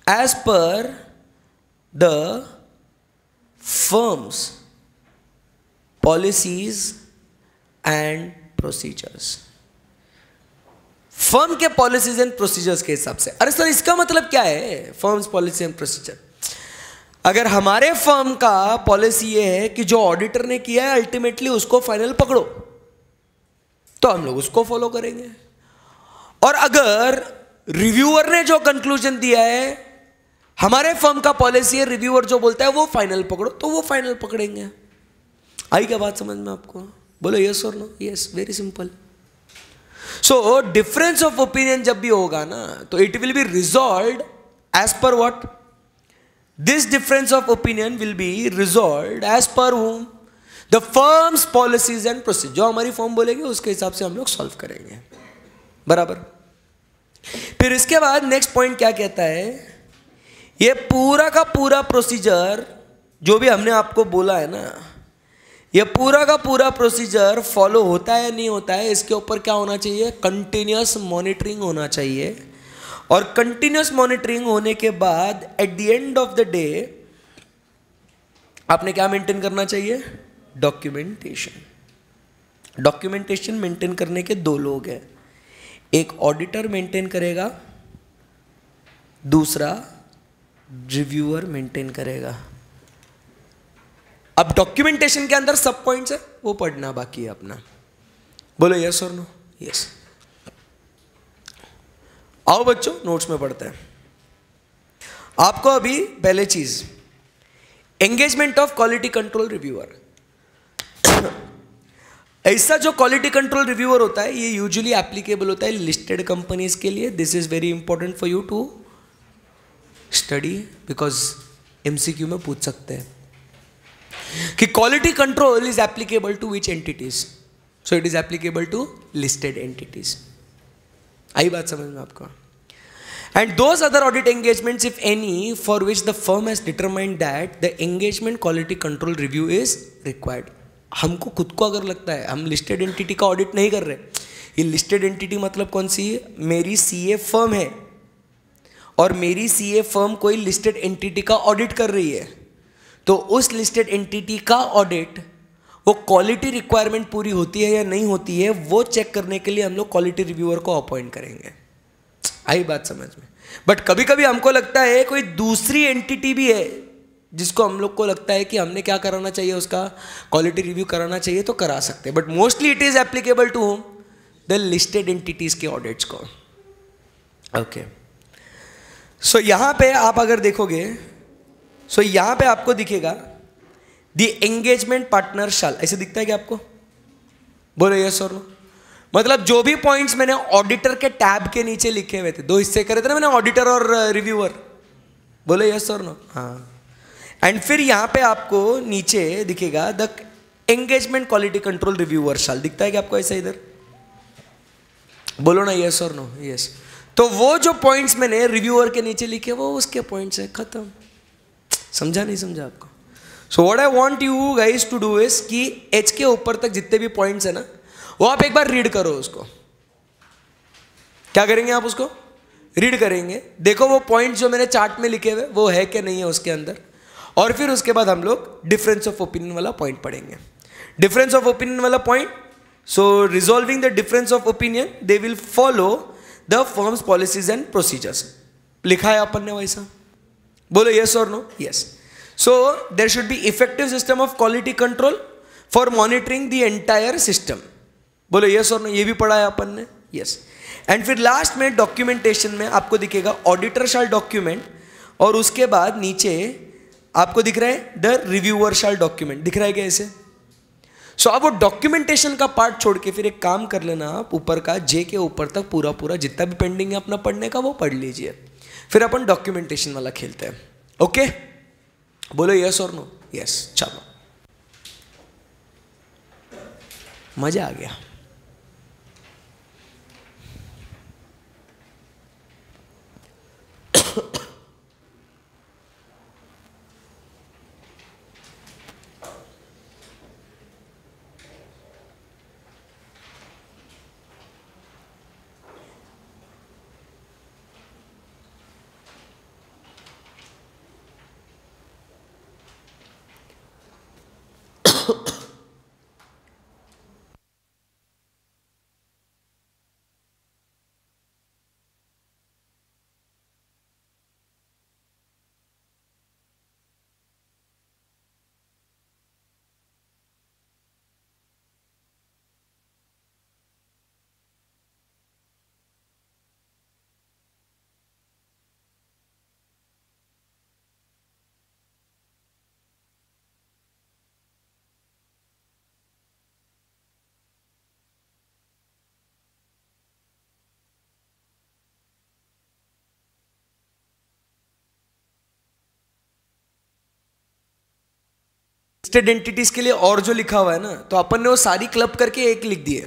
as per the firm's policies and procedures, firm के पॉलिसीज एंड प्रोसीजर्स के हिसाब से। अरे सर इसका मतलब क्या है फर्म्स पॉलिसी एंड प्रोसीजर? अगर हमारे फर्म का पॉलिसी ये है कि जो ऑडिटर ने किया है अल्टीमेटली उसको फाइनल पकड़ो, तो हम लोग उसको फॉलो करेंगे। और अगर रिव्यूअर ने जो कंक्लूजन दिया है, हमारे फर्म का पॉलिसी है, रिव्यूअर जो बोलता है वो फाइनल पकड़ो, तो वो फाइनल पकड़ेंगे। आई क्या बात समझ में आपको? बोलो यस और no? Yes, very simple. So difference of opinion जब भी होगा ना, तो it will be resolved as per what, this difference of opinion will be resolved as per whom, the firm's policies and procedure. जो हमारी firm बोलेगी उसके हिसाब से हम लोग सॉल्व करेंगे, बराबर। फिर इसके बाद नेक्स्ट पॉइंट क्या कहता है, ये पूरा का पूरा प्रोसीजर जो भी हमने आपको बोला है ना, ये पूरा का पूरा प्रोसीजर फॉलो होता है नहीं होता है, इसके ऊपर क्या होना चाहिए, कंटिन्यूअस मॉनिटरिंग होना चाहिए। और कंटिन्यूअस मॉनिटरिंग होने के बाद at the end of the day आपने क्या मेंटेन करना चाहिए, डॉक्यूमेंटेशन। डॉक्यूमेंटेशन मेंटेन करने के दो लोग हैं, एक ऑडिटर मेंटेन करेगा, दूसरा रिव्यूअर मेंटेन करेगा। अब डॉक्यूमेंटेशन के अंदर सब पॉइंट्स है, वो पढ़ना बाकी है अपना। बोलो यस और नो? यस। आओ बच्चों नोट्स में पढ़ते हैं। आपको अभी पहले चीज, engagement of quality control reviewer. ऐसा जो क्वालिटी कंट्रोल रिव्यूअर होता है, ये यूजुअली एप्लीकेबल होता है लिस्टेड कंपनीज के लिए। This is very important for you to study, because MCQ में पूछ सकते हैं कि quality control is applicable to which entities. So it is applicable to listed entities. आई बात समझ में आपको? And those other audit engagements if any for which the firm has determined that the engagement quality control review is required. हमको खुद को अगर लगता है हम लिस्टेड एंटिटी का ऑडिट नहीं कर रहे, ये लिस्टेड एंटिटी मतलब कौन सी है, मेरी सीए फर्म है और मेरी सीए फर्म कोई लिस्टेड एंटिटी का ऑडिट कर रही है, तो उस लिस्टेड एंटिटी का ऑडिट वो क्वालिटी रिक्वायरमेंट पूरी होती है या नहीं होती है, वो चेक करने के लिए हम लोग क्वालिटी रिव्यूअर को अपॉइंट करेंगे। आई बात समझ में? बट कभी कभी हमको लगता है कोई दूसरी एंटिटी भी है जिसको हम लोग को लगता है कि हमने क्या कराना चाहिए, उसका क्वालिटी रिव्यू कराना चाहिए, तो करा सकते हैं। But mostly it is applicable to the listed entities के ऑडिट्स को। ओके, सो यहां पे आप अगर देखोगे, सो यहां पे आपको दिखेगा द एंगेजमेंट पार्टनर शाल, ऐसे दिखता है क्या आपको? बोलो यस और नो? मतलब जो भी पॉइंट्स मैंने ऑडिटर के टैब के नीचे लिखे हुए थे, दो हिस्से करे थे ना मैंने, ऑडिटर और रिव्यूअर। बोलो यस और नो? हाँ। एंड फिर यहां पे आपको नीचे दिखेगा the engagement quality control reviewer shall, दिखता है क्या आपको ऐसा इधर? बोलो ना यस और नो? यस। तो वो जो पॉइंट्स मैंने रिव्यूअर के नीचे लिखे वो उसके पॉइंट्स है, खत्म। समझा नहीं समझा आपको? So what I want you guys to do is कि एच के ऊपर तक जितने भी पॉइंट्स है ना, वो आप एक बार रीड करो उसको। क्या करेंगे आप? उसको रीड करेंगे, देखो वो पॉइंट्स जो मैंने चार्ट में लिखे हुए वो है कि नहीं है उसके अंदर, और फिर उसके बाद हम लोग डिफरेंस ऑफ ओपिनियन वाला पॉइंट पढ़ेंगे। डिफरेंस ऑफ ओपिनियन वाला point so resolving the difference of opinion they will follow the firm's policies and procedures. लिखा है अपन ने वैसा? बोलो यस और no? Yes. So there should be effective system of quality control for monitoring the entire system. बोलो yes और no? ये भी पढ़ा है अपन ने. यस. एंड फिर लास्ट में डॉक्यूमेंटेशन में आपको दिखेगा ऑडिटर शाल डॉक्यूमेंट, और उसके बाद नीचे आपको दिख रहा है द रिव्यूअर शाल डॉक्यूमेंट. दिख रहा है क्या ऐसे? सो अब वो डॉक्यूमेंटेशन का पार्ट छोड़ के फिर एक काम कर लेना, आप ऊपर का जे के ऊपर तक पूरा पूरा जितना भी पेंडिंग है अपना पढ़ने का वो पढ़ लीजिए. फिर अपन डॉक्यूमेंटेशन वाला खेलते हैं. ओके? बोलो यस और नो? यस. चलो, मजा आ गया. लिस्टेड एंटिटीज के लिए और जो लिखा हुआ है ना, तो अपन ने वो सारी क्लब करके एक लिख दिए.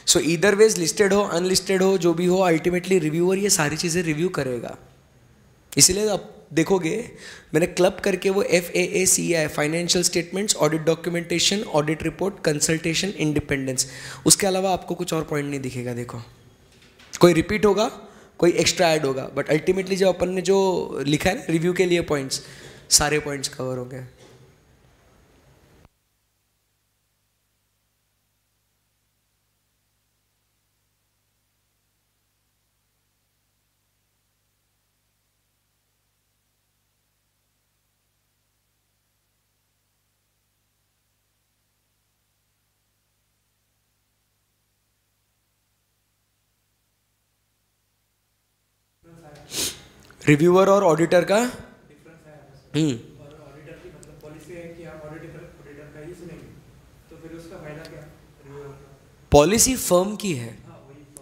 सो इधर वेज लिस्टेड हो अनलिस्टेड हो जो भी हो, अल्टीमेटली रिव्यूअर ये सारी चीज़ें रिव्यू करेगा. इसलिए आप देखोगे मैंने क्लब करके वो FAACI financial statements, audit documentation, audit report, consultation, independence. उसके अलावा आपको कुछ और पॉइंट नहीं दिखेगा. देखो, कोई रिपीट होगा, कोई एक्स्ट्रा ऐड होगा, बट अल्टीमेटली जो अपन ने जो लिखा है ना रिव्यू के लिए पॉइंट्स, सारे पॉइंट्स कवर हो गए. रिव्यूअर और ऑडिटर का पॉलिसी फर्म की है,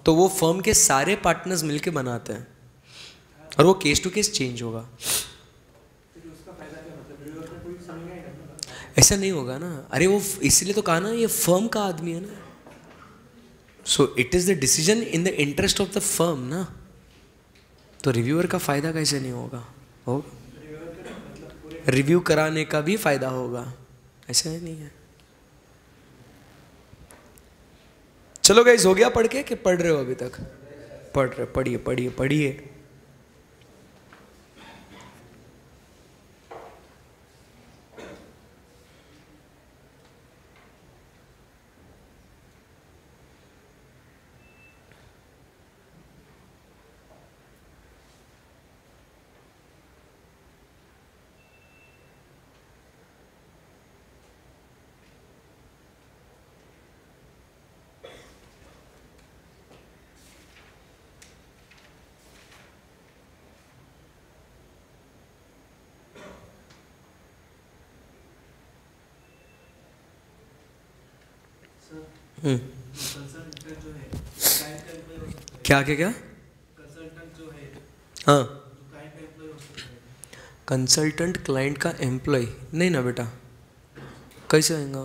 तो वो फर्म के सारे पार्टनर्स मिलके बनाते हैं और वो केस टू केस चेंज होगा. ऐसा नहीं होगा ना. अरे वो इसलिए तो कहा ना ये फर्म का आदमी है ना. सो it is the decision in the interest of the firm ना. तो रिव्यूअर का फायदा कैसे नहीं होगा? होगा. रिव्यू कराने का भी फायदा होगा. ऐसा नहीं है. चलो गाइस, हो गया पढ़ के कि पढ़ रहे हो अभी तक? पढ़ रहे. पढ़िए पढ़िए पढ़िए. क्या क्या क्या? हाँ, कंसल्टेंट क्लाइंट का एम्प्लॉय नहीं ना बेटा. कैसे आएगा?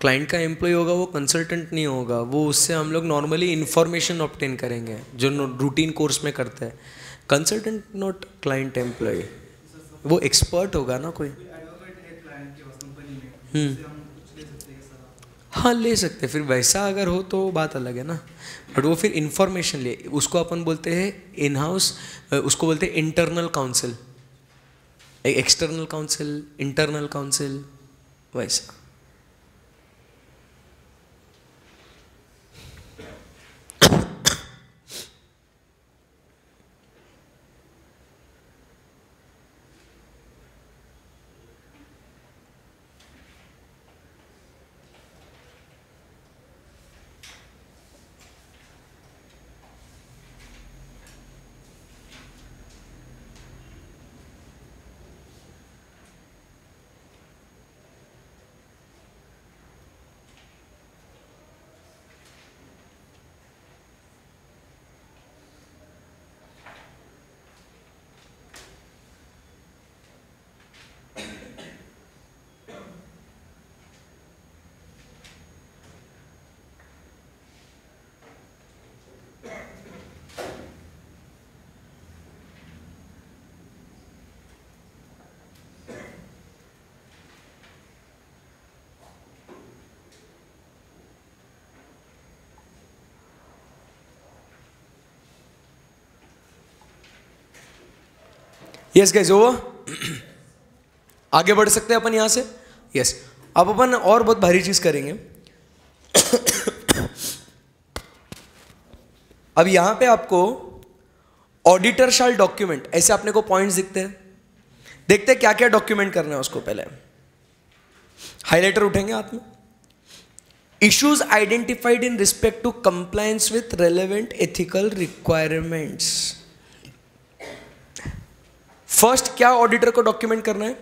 क्लाइंट का एम्प्लॉय होगा वो कंसल्टेंट नहीं होगा. वो उससे हम लोग नॉर्मली इंफॉर्मेशन ऑब्टेन करेंगे जो रूटीन कोर्स में करते हैं. Consultant not client employ. वो एक्सपर्ट होगा ना कोई. हाँ ले सकते. फिर वैसा अगर हो तो बात अलग है ना. बट वो फिर इंफॉर्मेशन ले, उसको अपन बोलते हैं इन हाउस, उसको बोलते हैं internal counsel. External counsel, internal counsel, वैसा. Yes guys, over. आगे बढ़ सकते हैं अपन यहां से। यस, अब अपन और बहुत भारी चीज करेंगे। अब यहां पे आपको ऑडिटर शैल डॉक्यूमेंट, ऐसे अपने को पॉइंट्स दिखते हैं। देखते हैं क्या क्या डॉक्यूमेंट करना है उसको। पहले हाइलाइटर उठेंगे हाथ में। Issues identified in respect to compliance with relevant ethical requirements. First क्या ऑडिटर को डॉक्यूमेंट करना है?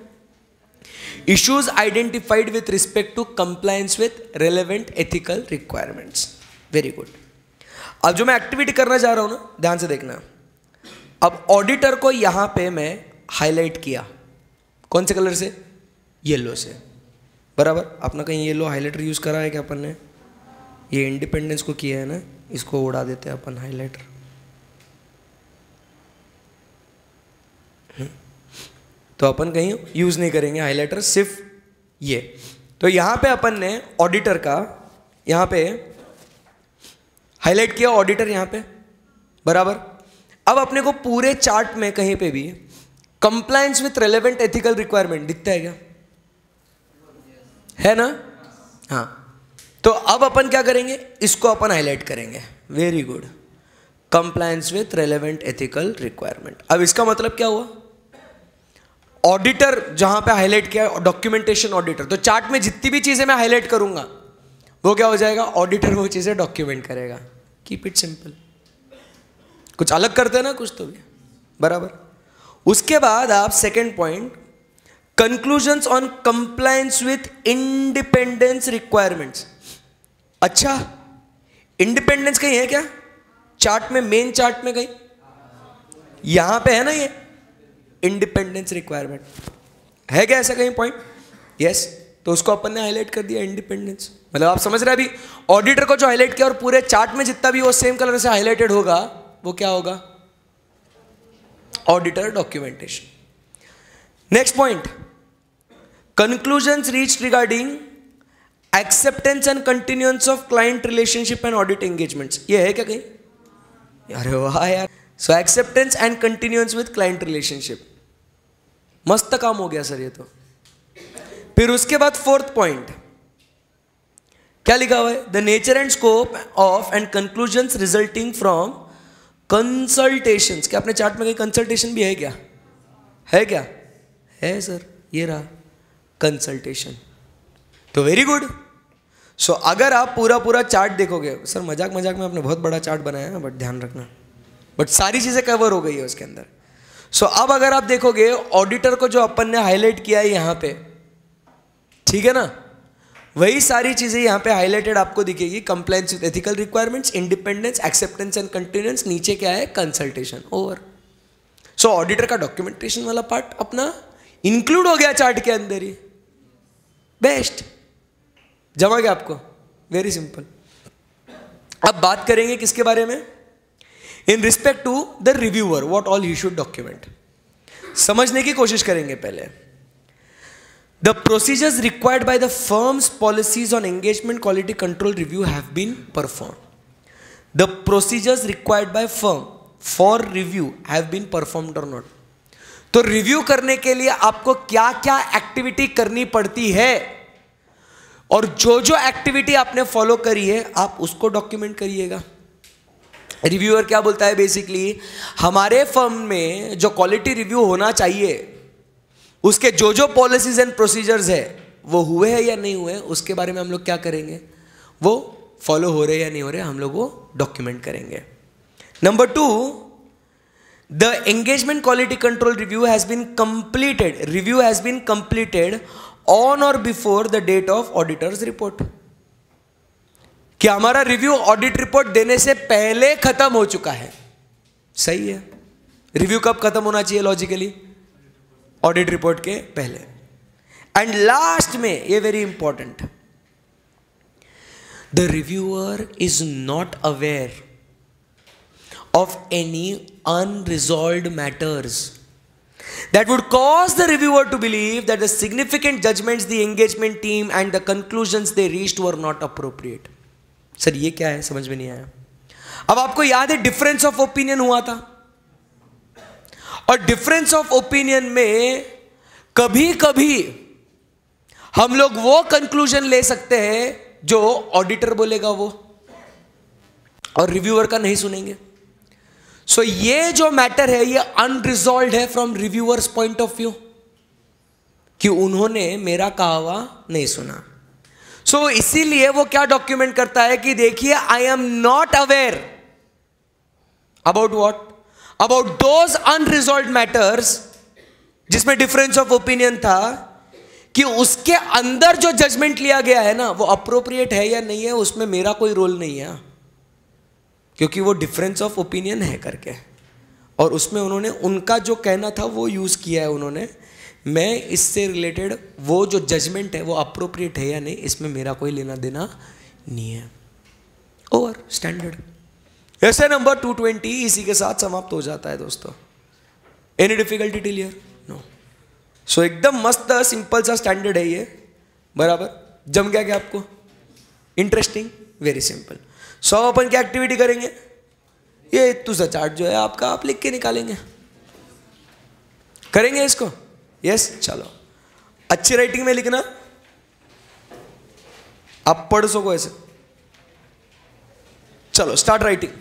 Issues identified with respect to compliance with relevant ethical requirements. Very good. अब जो मैं एक्टिविटी करना जा रहा हूं ना, ध्यान से देखना। अब ऑडिटर को यहां पे मैं हाईलाइट किया, कौन से कलर से? येलो से, बराबर। आपने कहीं येलो हाइलाइटर यूज करा है क्या अपन ने? ये इंडिपेंडेंस को किया है ना, इसको उड़ा देते हैं अपन हाइलाइटर। तो अपन कहीं यूज नहीं करेंगे हाइलाइटर, सिर्फ ये। तो यहां पे अपन ने ऑडिटर का यहां पे हाईलाइट किया, ऑडिटर यहां पे, बराबर। अब अपने को पूरे चार्ट में कहीं पे भी compliance with relevant ethical requirement दिखता है क्या? है ना? हाँ। तो अब अपन क्या करेंगे? इसको अपन हाईलाइट करेंगे। Very good. Compliance with relevant ethical requirement. अब इसका मतलब क्या हुआ? ऑडिटर जहां पे हाईलाइट किया, डॉक्यूमेंटेशन ऑडिटर, तो चार्ट में जितनी भी चीजें मैं हाईलाइट करूंगा वो क्या हो जाएगा? ऑडिटर वो चीजें डॉक्यूमेंट करेगा। Keep it simple. कुछ अलग करते हैं ना कुछ तो भी, बराबर। उसके बाद आप second point, conclusions on compliance with independence requirements. अच्छा, इंडिपेंडेंस कहीं है क्या चार्ट में? मेन चार्ट में कहीं यहां पे है ना, ये इंडिपेंडेंस रिक्वायरमेंट है क्या? ऐसा कहीं पॉइंट? यस। तो उसको अपन ने हाईलाइट कर दिया, इंडिपेंडेंस। मतलब आप समझ रहे हैं अभी ऑडिटर को जो हाईलाइट किया और पूरे चार्ट में जितना भी वो सेम कलर से हाईलाइटेड होगा वो क्या होगा? Auditor documentation. Next point, conclusions reached regarding acceptance and continuance of client relationship and audit engagements. ये है क्या कहीं? अरे वाह यार। So acceptance and continuance with client relationship, मस्त काम हो गया सर ये तो। फिर उसके बाद फोर्थ पॉइंट क्या लिखा हुआ है? The nature and scope of and conclusions resulting from consultations. क्या अपने चार्ट में कहीं कंसल्टेशन भी है क्या? है क्या? है सर, ये रहा कंसल्टेशन। तो वेरी गुड। सो अगर आप पूरा चार्ट देखोगे, सर मजाक मजाक में आपने बहुत बड़ा चार्ट बनाया है, बट ध्यान रखना, बट सारी चीजें कवर हो गई है उसके अंदर। सो अब अगर आप देखोगे ऑडिटर को जो अपन ने हाईलाइट किया है यहां पे, ठीक है ना, वही सारी चीजें यहां पे हाईलाइटेड आपको दिखेगी। Compliance with ethical requirements, independence, acceptance and continuance, नीचे क्या है? कंसल्टेशन। ओवर। सो ऑडिटर का डॉक्यूमेंटेशन वाला पार्ट अपना इंक्लूड हो गया चार्ट के अंदर ही। बेस्ट। जमा गया आपको? Very simple. अब बात करेंगे किसके बारे में? In respect to the reviewer, what all he should document. समझने की कोशिश करेंगे पहले। The procedures required by the firm's policies on engagement quality control review have been performed. The procedures required by firm for review have been performed or not. तो review करने के लिए आपको क्या क्या एक्टिविटी करनी पड़ती है, और जो जो एक्टिविटी आपने फॉलो करी है आप उसको डॉक्यूमेंट करिएगा। रिव्यूअर क्या बोलता है? बेसिकली हमारे फर्म में जो क्वालिटी रिव्यू होना चाहिए उसके जो जो पॉलिसीज एंड प्रोसीजर्स है वो हुए हैं या नहीं हुए, उसके बारे में हम लोग क्या करेंगे? वो फॉलो हो रहे या नहीं हो रहे, हम लोग वो डॉक्यूमेंट करेंगे। Number 2, the engagement quality control review has been completed. Review has been completed on or before the date of auditor's report. क्या हमारा रिव्यू ऑडिट रिपोर्ट देने से पहले खत्म हो चुका है? सही है। रिव्यू कब खत्म होना चाहिए लॉजिकली? ऑडिट रिपोर्ट के पहले। एंड लास्ट में ये very important, the reviewer is not aware of any unresolved matters that would cause the reviewer to believe that the significant judgments the engagement team and the conclusions they reached were not appropriate. Sir ये क्या है? समझ में नहीं आया। अब आपको याद है डिफरेंस ऑफ ओपिनियन हुआ था, और डिफरेंस ऑफ ओपिनियन में कभी कभी हम लोग वो कंक्लूजन ले सकते हैं जो ऑडिटर बोलेगा वो, और रिव्यूअर का नहीं सुनेंगे। सो ये जो मैटर है ये अनरिजॉल्व है from reviewers point of view, कि उन्होंने मेरा कहा हुआ नहीं सुना। सो इसीलिए वो क्या डॉक्यूमेंट करता है कि देखिए, I am not aware about what, about those unresolved matters जिसमें डिफरेंस ऑफ ओपिनियन था, कि उसके अंदर जो जजमेंट लिया गया है ना वो अप्रोप्रिएट है या नहीं है, उसमें मेरा कोई रोल नहीं है, क्योंकि वो डिफरेंस ऑफ ओपिनियन है करके, और उसमें उन्होंने उनका जो कहना था वो यूज किया है उन्होंने। मैं इससे रिलेटेड वो जो जजमेंट है वो अप्रोप्रिएट है या नहीं, इसमें मेरा कोई लेना देना नहीं है। Over standard. ऐसे नंबर 220 इसी के साथ समाप्त हो जाता है दोस्तों। Any difficulty till here? No. So एकदम मस्त सिंपल सा स्टैंडर्ड है ये, बराबर। जम गया क्या आपको? Interesting, very simple. सो अपन क्या एक्टिविटी करेंगे, ये तुझा चार्ट जो है आपका आप लिख के निकालेंगे, करेंगे इसको? यस, चलो। अच्छी राइटिंग में लिखना, आप पढ़ सको ऐसे। चलो start writing.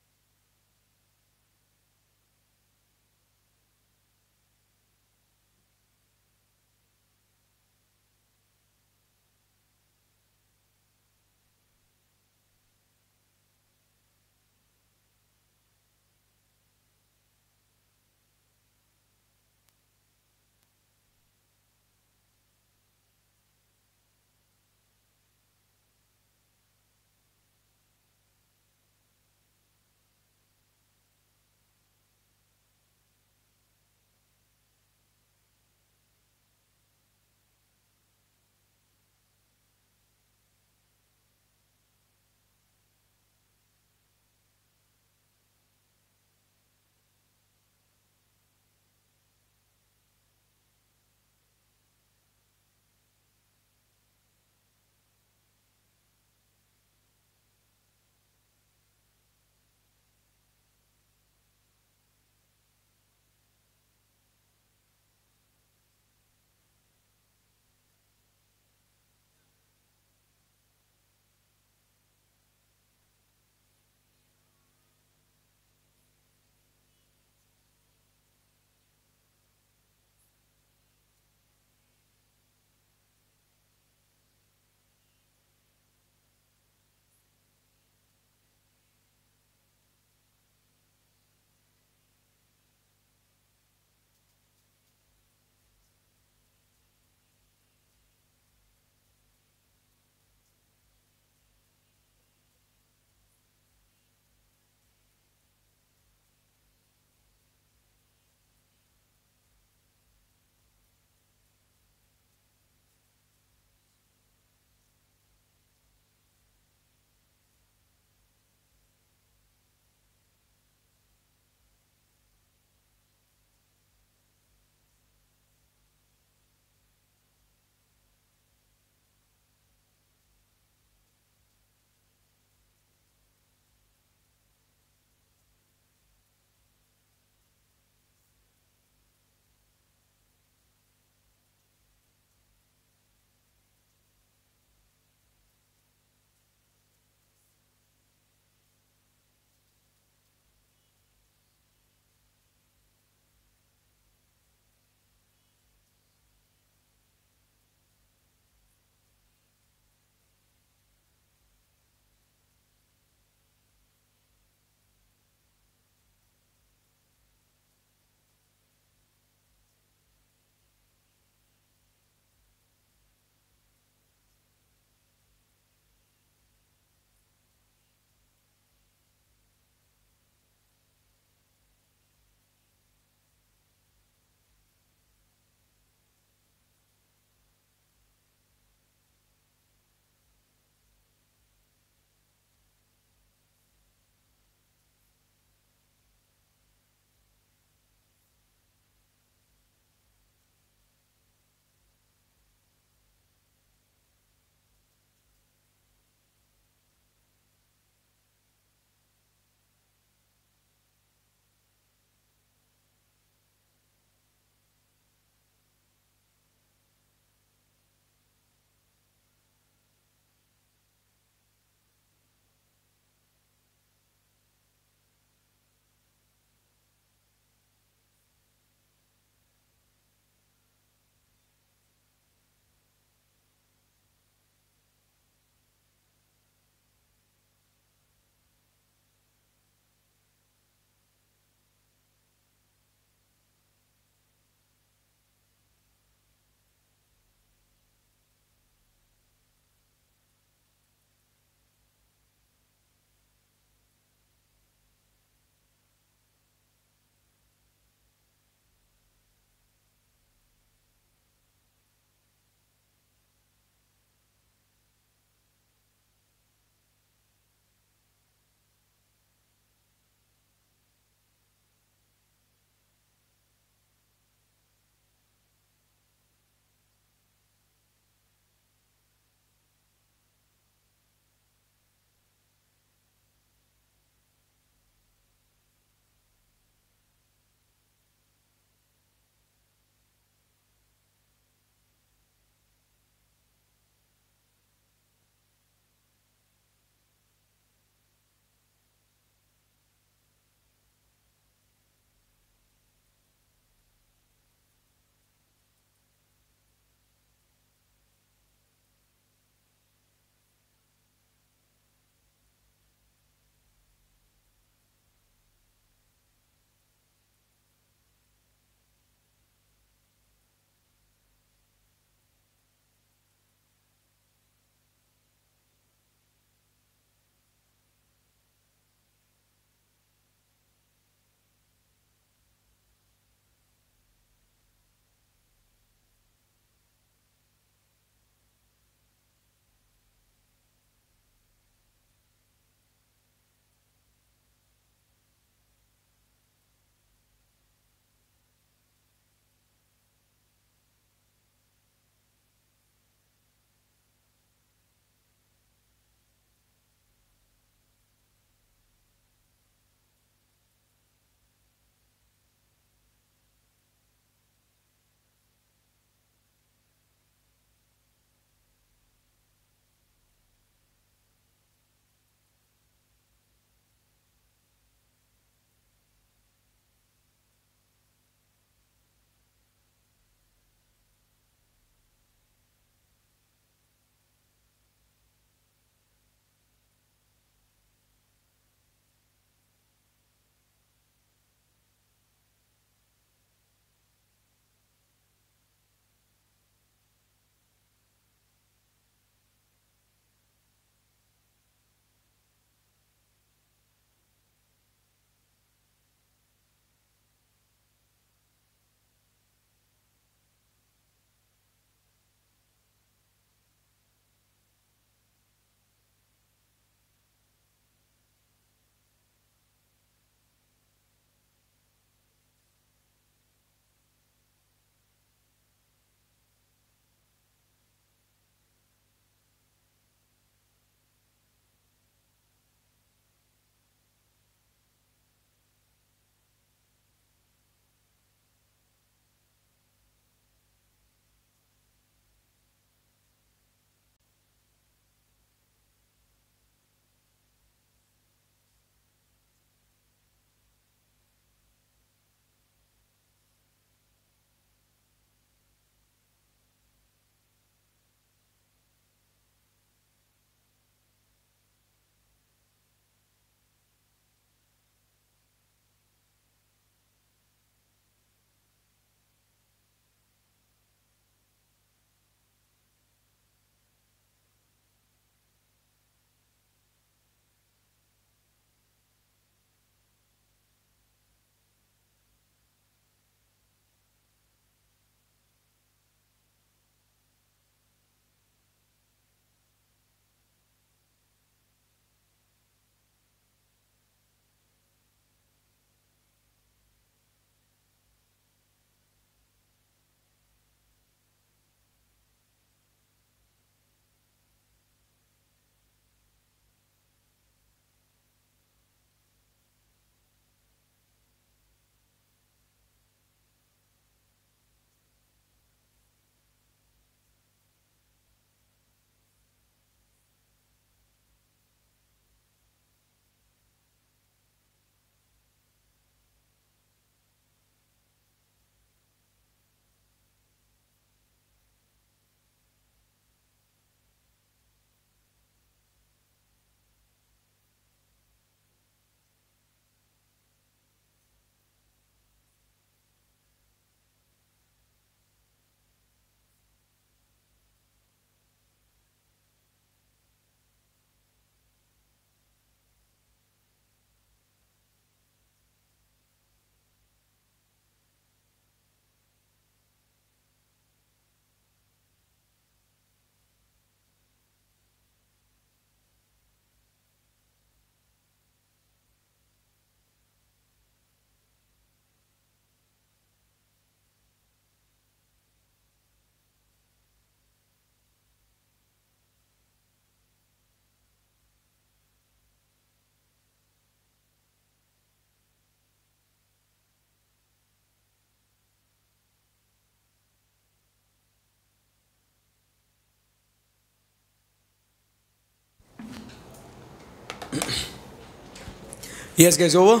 Yes guys, over.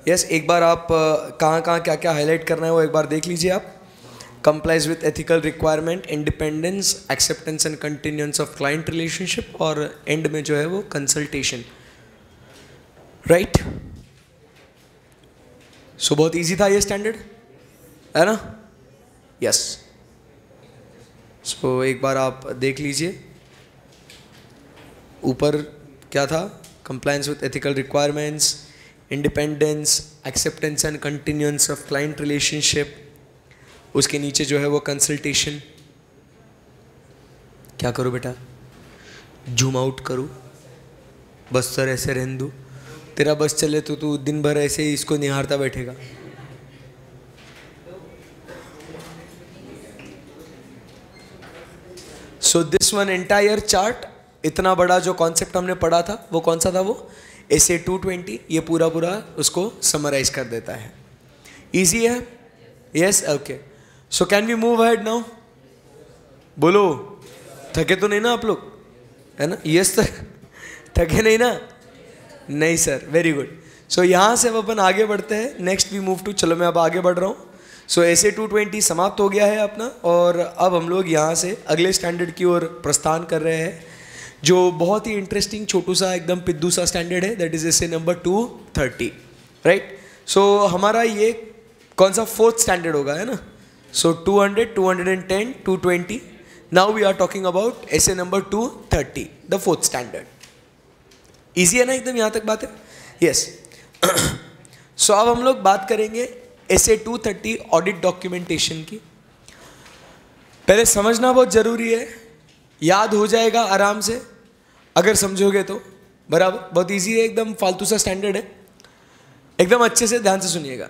Yes, एक बार आप कहाँ कहाँ क्या क्या हाईलाइट करना है वो एक बार देख लीजिए आप। Complies with ethical requirement, independence, acceptance and continuance of client relationship, और एंड में जो है वो कंसल्टेशन, राइट। सो बहुत इजी था ये स्टैंडर्ड, है ना? यस। सो एक बार आप देख लीजिए ऊपर क्या था, compliance with ethical requirements, independence, acceptance and continuance of client relationship, उसके नीचे जो है वो कंसल्टेशन। क्या करूं बेटा, जूम आउट करूं, बस सर ऐसे रहने दूं, तेरा बस चले तो तू दिन भर ऐसे ही इसको निहारता बैठेगा। So this one entire chart, इतना बड़ा जो कॉन्सेप्ट हमने पढ़ा था वो कौन सा था, वो SA 220, ये पूरा पूरा उसको समराइज कर देता है। इजी है? Yes, okay. So can we move ahead now? बोलो, थके तो नहीं ना आप लोग, है ना? यस सर, थके नहीं ना? नहीं सर, वेरी गुड। सो यहाँ से अब अपन आगे बढ़ते हैं, नेक्स्ट वी मूव टू, चलो मैं अब आगे बढ़ रहा हूँ। सो SA 220 समाप्त हो गया है अपना, और अब हम लोग यहाँ से अगले स्टैंडर्ड की ओर प्रस्थान कर रहे हैं, जो बहुत ही इंटरेस्टिंग छोटू सा एकदम पिद्दू सा स्टैंडर्ड है, that is SA number 230, right. So हमारा ये कौन सा फोर्थ स्टैंडर्ड होगा, है ना? So 200, 210, 220, now we are talking about SA number 230, the fourth standard. Easy है ना एकदम, यहाँ तक बात है? यस। सो अब हम लोग बात करेंगे SA 230 ऑडिट डॉक्यूमेंटेशन की। पहले समझना बहुत जरूरी है, याद हो जाएगा आराम से अगर समझोगे तो, बराबर। बहुत इजी है एकदम, फालतू सा स्टैंडर्ड है, एकदम अच्छे से ध्यान से सुनिएगा।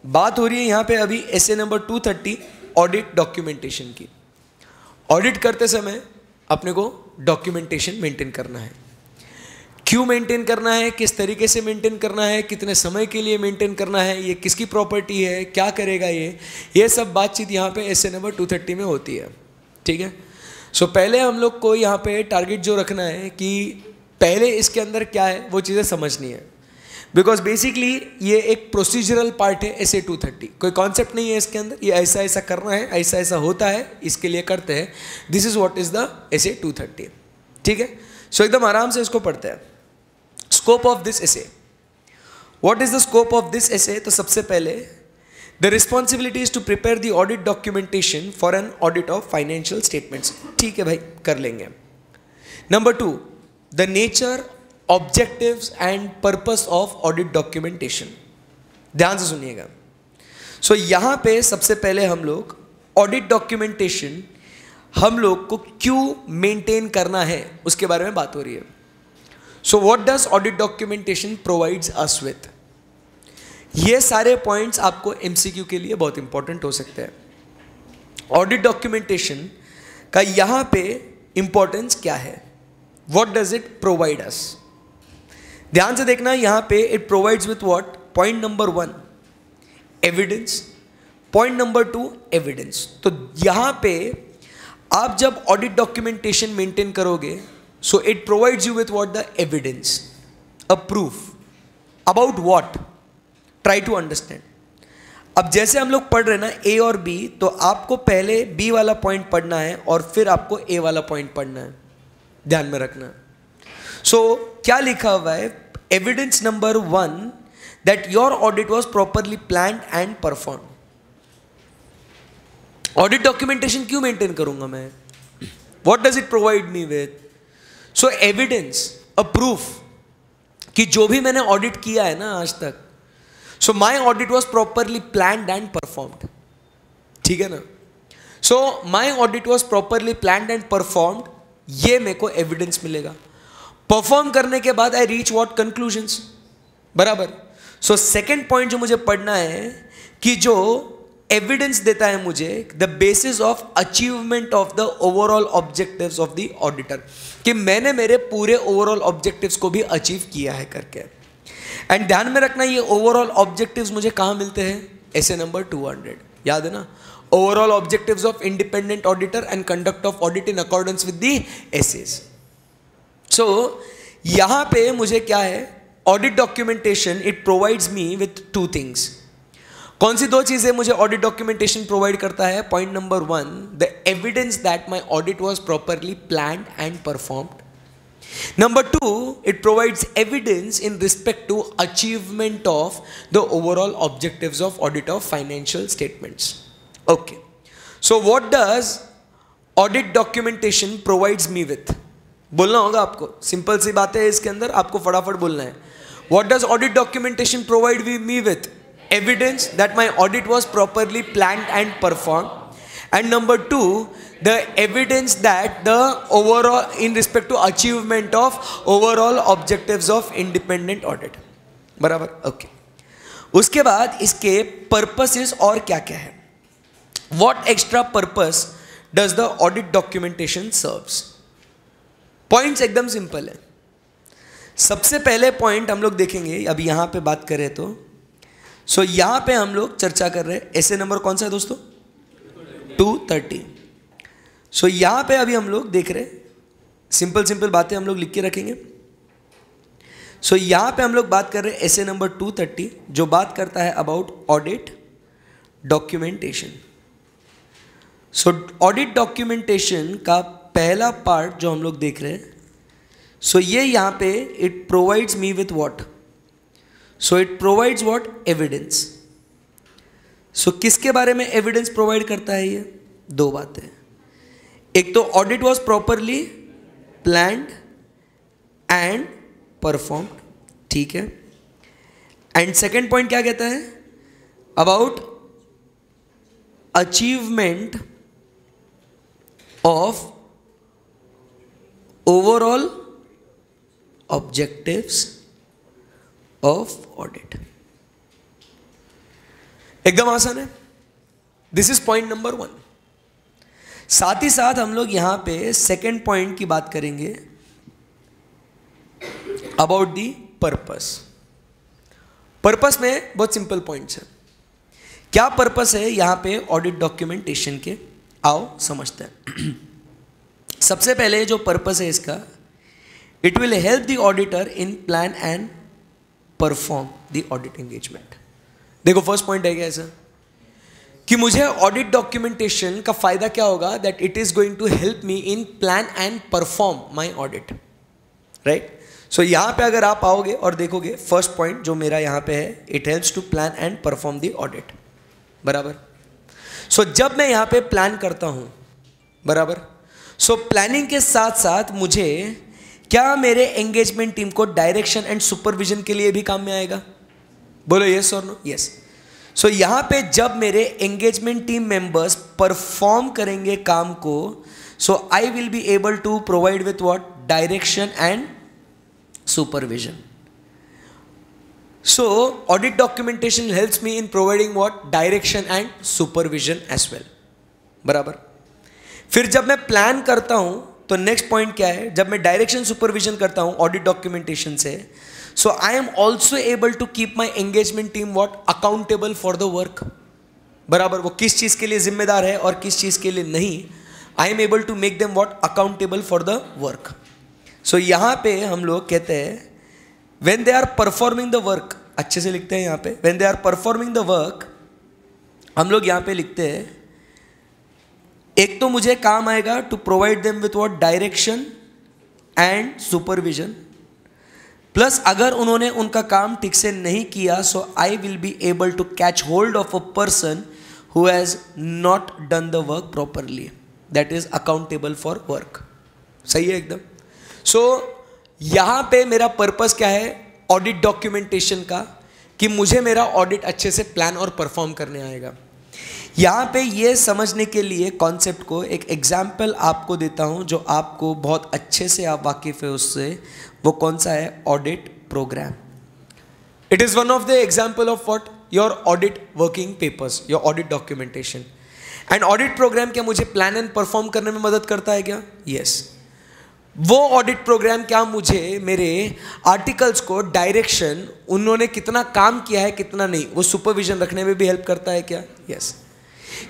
बात हो रही है यहाँ पे अभी SA नंबर 230 ऑडिट डॉक्यूमेंटेशन की। ऑडिट करते समय अपने को डॉक्यूमेंटेशन मेंटेन करना है। क्यों मेंटेन करना है, किस तरीके से मेंटेन करना है, कितने समय के लिए मेंटेन करना है, ये किसकी प्रॉपर्टी है, क्या करेगा ये सब बातचीत यहाँ पे SA नंबर 230 में होती है, ठीक है। सो पहले हम लोग को यहाँ पे टारगेट जो रखना है कि पहले इसके अंदर क्या है वो चीज़ें समझनी है, बिकॉज बेसिकली ये एक प्रोसीजरल पार्ट है SA 230, कोई कॉन्सेप्ट नहीं है इसके अंदर, ये ऐसा ऐसा करना है, ऐसा ऐसा होता है, इसके लिए करते हैं, this is what is the SA 230, ठीक है। सो एकदम आराम से इसको पढ़ते हैं। Scope of this essay, what is the scope of this essay? तो सबसे पहले the responsibility is to prepare the audit documentation for an audit of financial statements, ठीक है भाई, कर लेंगे। Number 2, the nature, objectives and purpose of audit documentation. ध्यान से सुनिएगा। सो यहाँ पे सबसे पहले हम लोग ऑडिट डॉक्यूमेंटेशन हम लोग को क्यों मेंटेन करना है उसके बारे में बात हो रही है। So what does audit documentation provides us with? ये सारे पॉइंट्स आपको MCQ के लिए बहुत इंपॉर्टेंट हो सकते हैं। ऑडिट डॉक्यूमेंटेशन का यहाँ पे इंपॉर्टेंस क्या है, what does it provide us? ध्यान से देखना, यहाँ पे it provides with what? Point number 1 evidence, point number 2 evidence. तो यहाँ पे आप जब ऑडिट डॉक्यूमेंटेशन मेंटेन करोगे, so it provides you with what? The evidence, a proof about what? Try to understand. अब जैसे हम लोग पढ़ रहे हैं ना A और B, तो आपको पहले B वाला पॉइंट पढ़ना है और फिर आपको A वाला पॉइंट पढ़ना है, ध्यान में रखना। सो क्या लिखा हुआ है? Evidence number 1 that your audit was properly planned and perform. Audit documentation क्यों मेंटेन करूंगा मैं? What does it provide me with? So evidence, a proof कि जो भी मैंने ऑडिट किया है ना आज तक, so my audit was properly planned and performed, ठीक है ना। So my audit was properly planned and performed, ये मेरे को एविडेंस मिलेगा। परफॉर्म करने के बाद आई रीच व्हाट? कंक्लूजन्स, बराबर। सो सेकेंड पॉइंट जो मुझे पढ़ना है कि जो एविडेंस देता है मुझे the basis of achievement of the overall objectives of the auditor, कि मैंने मेरे पूरे ओवरऑल ऑब्जेक्टिव्स को भी अचीव किया है करके। एंड ध्यान में रखना, ये ओवरऑल ऑब्जेक्टिव्स मुझे कहाँ मिलते हैं? SA नंबर 200, याद है ना? Overall objectives of independent auditor and conduct of audit in accordance with the SAs। सो यहाँ पे मुझे क्या है? Audit documentation it provides me with 2 things. कौन सी 2 चीजें मुझे ऑडिट डॉक्यूमेंटेशन प्रोवाइड करता है? Point number 1, the evidence that my audit was properly planned and performed. Number 2, it provides evidence in respect to achievement of the overall objectives of audit of financial statements. Okay. So what does audit documentation provides me with? बोलना होगा आपको, simple सी बात है इसके अंदर, आपको फटाफट बोलना है. What does audit documentation provide me with? Evidence that my audit was properly planned and performed. And number 2, the evidence that the overall in respect to achievement of overall objectives of independent audit. बराबर? Okay. उसके बाद इसके purposes और क्या क्या है? What extra purpose does the audit documentation serves? Points एकदम simple है. सबसे पहले पॉइंट हम लोग देखेंगे, अभी यहां पे बात करें तो यहां पे हम लोग चर्चा कर रहे हैं. ऐसे नंबर कौन सा है दोस्तों? 230. यहां पे अभी हम लोग देख रहे हैं, सिंपल बातें हम लोग लिख के रखेंगे. यहां पे हम लोग बात कर रहे हैं ऐसे नंबर 230, जो बात करता है about audit documentation. Audit documentation का पहला पार्ट जो हम लोग देख रहे हैं, ये यहां पे it provides me with what? It provides what? Evidence. किसके बारे में एविडेंस प्रोवाइड करता है ये? 2 बातें. एक तो audit was properly planned and performed, ठीक है. एंड सेकेंड पॉइंट क्या कहता है? About achievement of overall objectives of audit. एकदम आसान है. This is point number 1. साथ ही साथ हम लोग यहां पे सेकेंड पॉइंट की बात करेंगे अबाउट दी पर्पस. पर्पस में बहुत सिंपल पॉइंट्स है. क्या पर्पस है यहां पे ऑडिट डॉक्यूमेंटेशन के? आओ समझते हैं. सबसे पहले जो पर्पस है इसका, it will help the auditor in plan and perform the audit engagement. देखो फर्स्ट पॉइंट है क्या ऐसा कि मुझे ऑडिट डॉक्यूमेंटेशन का फायदा क्या होगा? That it is going to help me in plan and perform my audit. Right. यहां पे अगर आप आओगे और देखोगे फर्स्ट पॉइंट जो मेरा यहां पे है, it helps to plan and perform the audit. बराबर. जब मैं यहां पे प्लान करता हूं, बराबर, प्लानिंग के साथ साथ मुझे क्या मेरे एंगेजमेंट टीम को डायरेक्शन एंड सुपरविजन के लिए भी काम में आएगा? बोलो यस और नो? यस. यहां पे जब मेरे एंगेजमेंट टीम मेंबर्स परफॉर्म करेंगे काम को, I will be able to provide with what? Direction and supervision. Audit documentation helps me in providing what? Direction and supervision as well. बराबर. फिर जब मैं प्लान करता हूं तो नेक्स्ट पॉइंट क्या है? जब मैं डायरेक्शन सुपरविजन करता हूं ऑडिट डॉक्यूमेंटेशन से, I am also able to keep my engagement team what? Accountable for the work. बराबर. वो किस चीज के लिए जिम्मेदार है और किस चीज के लिए नहीं, I am able to make them what? Accountable for the work. यहां पे हम लोग कहते हैं when they are performing the work, अच्छे से लिखते हैं यहां पे, when they are performing the work, हम लोग यहां पे लिखते हैं एक तो मुझे काम आएगा to provide them with what? Direction and supervision. Plus अगर उन्होंने उनका काम ठीक से नहीं किया, I will be able to catch hold of a person who has not done the work properly, that is accountable for work. सही है एकदम. यहां पे मेरा पर्पस क्या है ऑडिट डॉक्यूमेंटेशन का? कि मुझे मेरा ऑडिट अच्छे से प्लान और परफॉर्म करने आएगा. यहां पे ये समझने के लिए कॉन्सेप्ट को एक एग्जाम्पल आपको देता हूं जो आपको बहुत अच्छे से आप वाकिफ है उससे. वो कौन सा है? Audit program. It is one of the example of what? Your audit working papers, your audit documentation. And audit program क्या मुझे प्लान एंड परफॉर्म करने में मदद करता है क्या? यस. वो ऑडिट प्रोग्राम क्या मुझे मेरे आर्टिकल्स को डायरेक्शन, उन्होंने कितना काम किया है कितना नहीं, वो सुपरविजन रखने में भी हेल्प करता है क्या? यस.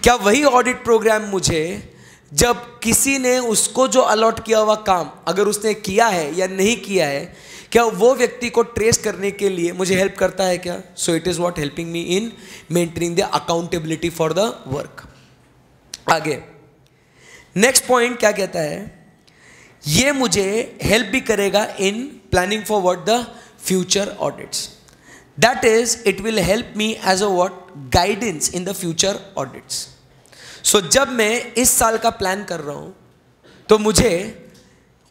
क्या वही ऑडिट प्रोग्राम मुझे जब किसी ने उसको जो अलॉट किया हुआ काम अगर उसने किया है या नहीं किया है, क्या वो व्यक्ति को ट्रेस करने के लिए मुझे हेल्प करता है क्या? So it is what helping me in maintaining the accountability for the work. आगे नेक्स्ट पॉइंट क्या कहता है? ये मुझे हेल्प भी करेगा in planning for what the future audits. That is it will help me as a what guidance in the future audits. So जब मैं इस साल का प्लान कर रहा हूं तो मुझे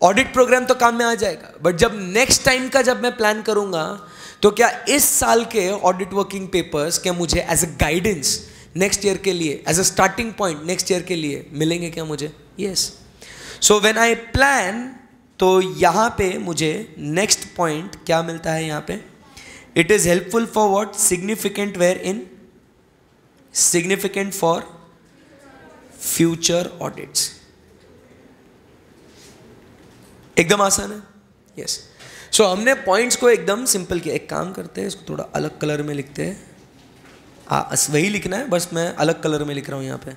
ऑडिट प्रोग्राम तो काम में आ जाएगा, बट जब नेक्स्ट टाइम का जब मैं प्लान करूंगा तो क्या इस साल के ऑडिट वर्किंग पेपर्स क्या मुझे as a guidance next year के लिए, as a starting point next year के लिए मिलेंगे क्या मुझे? Yes. So when I plan, तो यहां पे मुझे नेक्स्ट पॉइंट क्या मिलता है यहां पे? It is helpful for what? Significant where in significant for future audits. एकदम आसान है। यस। सो हमने पॉइंट्स को एकदम सिंपल किया। एक काम करते हैं, इसको थोड़ा अलग कलर में लिखते हैं। वही लिखना है, बस मैं अलग कलर में लिख रहा हूं यहां पे,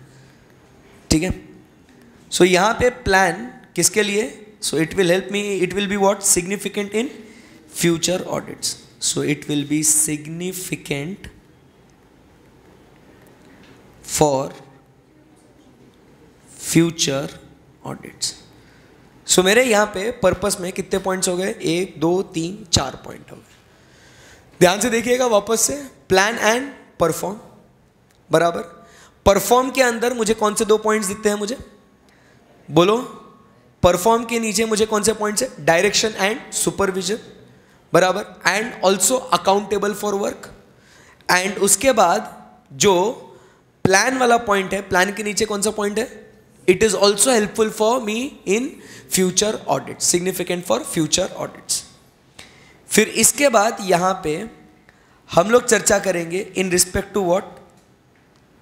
ठीक है? सो यहां पे प्लान किसके लिए? So it will help me, it will be what? Significant in future audits. So it will be significant for future audits. So मेरे यहां पे पर्पस में कितने पॉइंट्स हो गए? 1 2 3 4 पॉइंट हो गए। ध्यान से देखिएगा वापस से। प्लान एंड परफॉर्म, बराबर। परफॉर्म के अंदर मुझे कौन से 2 पॉइंट्स दिखते हैं मुझे? बोलो। परफॉर्म के नीचे मुझे कौन से पॉइंट्स है? डायरेक्शन एंड सुपरविजन, बराबर। And also accountable for work. And उसके बाद जो प्लान वाला पॉइंट है, प्लान के नीचे कौन सा पॉइंट है? It is also helpful for me in future audit, significant for future audits. फिर इसके बाद यहां पे हम लोग चर्चा करेंगे in respect to what?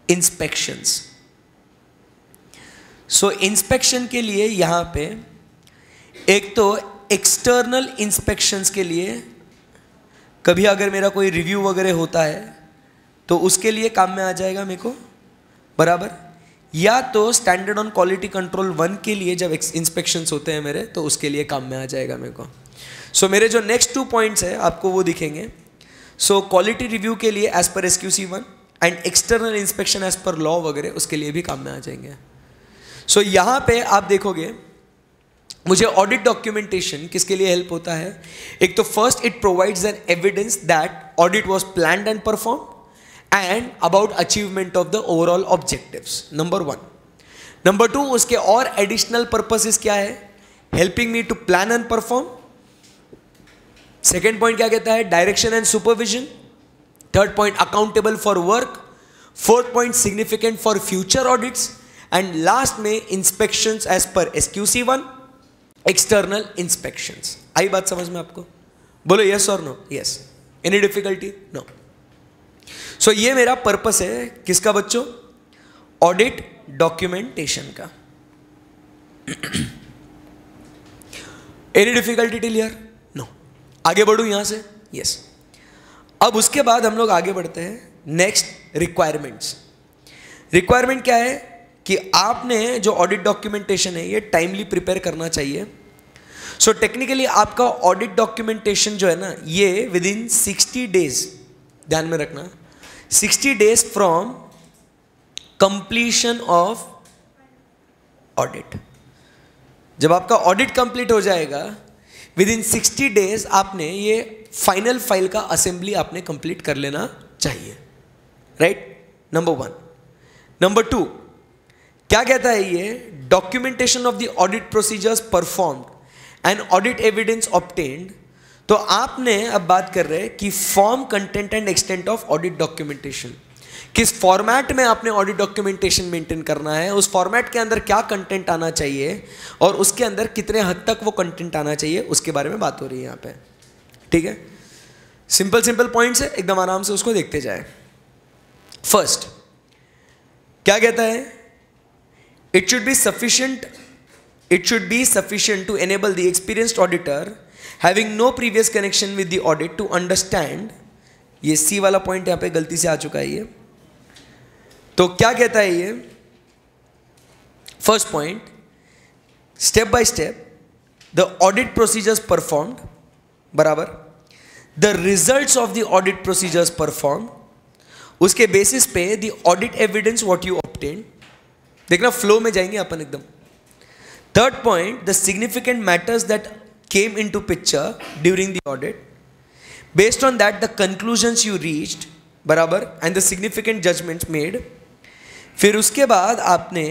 Inspections. सो इंस्पेक्शन के लिए यहां पे एक तो एक्सटर्नल इंस्पेक्शंस के लिए, कभी अगर मेरा कोई रिव्यू वगैरह होता है तो उसके लिए काम में आ जाएगा मेरे को, बराबर। या तो स्टैंडर्ड ऑन क्वालिटी कंट्रोल 1 के लिए जब इंस्पेक्शंस होते हैं मेरे, तो उसके लिए काम में आ जाएगा मेरे को। सो मेरे जो नेक्स्ट 2 पॉइंट्स है आपको वो दिखेंगे। सो क्वालिटी रिव्यू के लिए as per SQC 1 and external inspection as per law वगैरह, उसके लिए भी काम में आ जाएंगे। सो यहां पे आप देखोगे मुझे ऑडिट डॉक्यूमेंटेशन किसके लिए हेल्प होता है? एक तो first it provides an evidence that audit was planned and perform and about achievement of the overall objectives, number 1. Number 2, उसके और additional purposes क्या है? Helping me to plan and perform. Second point क्या कहता है? Direction and supervision. Third point, accountable for work. Fourth point, significant for future audits. And last में inspections as per SQC 1, external inspections. आई बात समझ में आपको? बोलो yes or no? Yes. Any difficulty? No. सो ये मेरा पर्पस है किसका बच्चों? ऑडिट डॉक्यूमेंटेशन का। Any difficulty till here? No. आगे बढ़ूं यहां से? यस। अब उसके बाद हम लोग आगे बढ़ते हैं नेक्स्ट रिक्वायरमेंट्स। रिक्वायरमेंट क्या है कि आपने जो ऑडिट डॉक्यूमेंटेशन है ये टाइमली प्रिपेयर करना चाहिए। सो टेक्निकली आपका ऑडिट डॉक्यूमेंटेशन जो है ना, ये विद इन 60 डेज, ध्यान में रखना, 60 days from completion of audit। जब आपका ऑडिट कंप्लीट हो जाएगा विद इन 60 days आपने ये फाइनल फाइल का असेंबली आपने कंप्लीट कर लेना चाहिए, राइट? नंबर 1। नंबर 2 क्या कहता है ये? Documentation of the audit procedures performed and audit evidence obtained. तो आपने अब बात कर रहे हैं कि form, content and extent of audit documentation. किस फॉर्मेट में आपने ऑडिट डॉक्यूमेंटेशन मेंटेन करना है, उस फॉर्मेट के अंदर क्या कंटेंट आना चाहिए और उसके अंदर कितने हद तक वो कंटेंट आना चाहिए, उसके बारे में बात हो रही है यहाँ पे, ठीक है? सिंपल पॉइंट्स है, एकदम आराम से उसको देखते जाए। फर्स्ट क्या कहता है? It should be sufficient to enable the experienced auditor having no previous connection with the audit to understand। ये C वाला पॉइंट यहां पे गलती से आ चुका है ये। तो क्या कहता है ये? First point, step by step the audit procedures performed बराबर, the results of the audit procedures perform, उसके बेसिस पे the audit evidence what you obtain. देखना फ्लो में जाएंगे अपन एकदम। Third point, the significant matters that came into picture during the audit, based on that the conclusions you reached, बराबर, and the significant judgments made. फिर उसके बाद आपने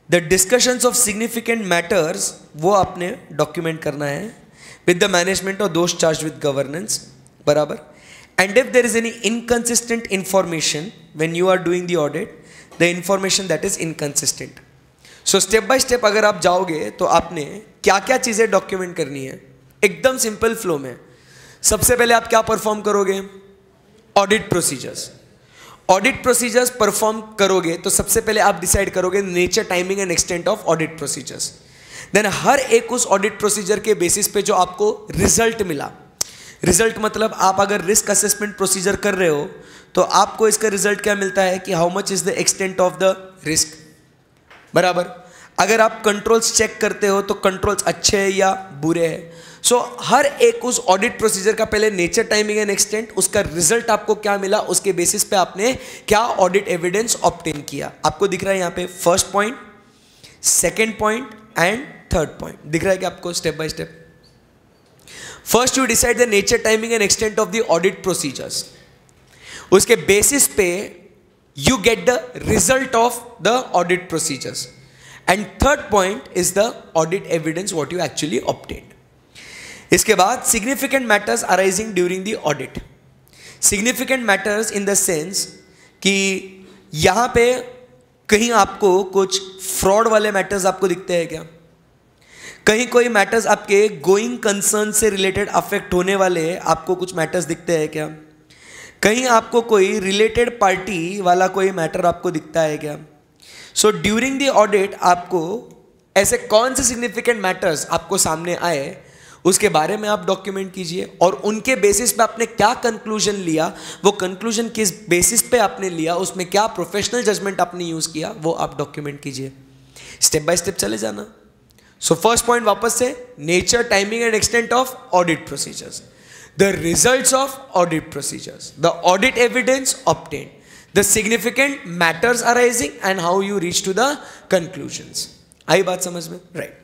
the discussions of significant matters वो आपने डॉक्यूमेंट करना है विद द मैनेजमेंट और दोस्त चार्ज विद गवर्नेंस, बराबर। And if there is any inconsistent information when you are doing the audit, the information that is inconsistent. So step by step अगर आप जाओगे तो आपने क्या क्या चीजें डॉक्यूमेंट करनी है, एकदम सिंपल फ्लो में। सबसे पहले आप क्या परफॉर्म करोगे, audit procedures. Audit procedures perform करोगे तो सबसे पहले आप डिसाइड करोगे nature, timing and extent of audit procedures. Then हर एक उस ऑडिट प्रोसीजर के बेसिस पे जो आपको रिजल्ट मिला, रिजल्ट मतलब आप अगर रिस्क असेसमेंट प्रोसीजर कर रहे हो तो आपको इसका रिजल्ट क्या मिलता है कि how much is the extent of the risk, बराबर। अगर आप कंट्रोल्स चेक करते हो तो कंट्रोल्स अच्छे हैं या बुरे हैं। सो हर एक उस ऑडिट प्रोसीजर का पहले नेचर, टाइमिंग एंड एक्सटेंट, उसका रिजल्ट आपको क्या मिला, उसके बेसिस पे आपने क्या ऑडिट एविडेंस ऑब्टेन किया। आपको दिख रहा है यहाँ पे first point, second point and third point दिख रहा है कि आपको step by step. First you decide the nature, timing and extent of the audit procedures, उसके बेसिस पे you get the result of the audit procedures, and third point is the audit evidence what you actually obtained. इसके बाद significant matters arising during the audit. significant matters in the sense कि यहाँ पे कहीं आपको कुछ fraud वाले matters आपको दिखते हैं क्या, कहीं कोई matters आपके going concern से related affect होने वाले आपको कुछ matters दिखते हैं क्या, कहीं आपको कोई रिलेटेड पार्टी वाला कोई मैटर आपको दिखता है क्या। सो ड्यूरिंग द ऑडिट आपको ऐसे कौन से सिग्निफिकेंट मैटर्स आपको सामने आए उसके बारे में आप डॉक्यूमेंट कीजिए, और उनके बेसिस पे आपने क्या कंक्लूजन लिया, वो कंक्लूजन किस बेसिस पे आपने लिया, उसमें क्या प्रोफेशनल जजमेंट आपने यूज किया, वो आप डॉक्यूमेंट कीजिए। स्टेप बाय स्टेप चले जाना। सो फर्स्ट पॉइंट वापस से, nature, timing and extent of audit procedures, the results of audit procedures, the audit evidence obtained, the significant matters arising and how you reach to the conclusions। आई बात समझ में, right.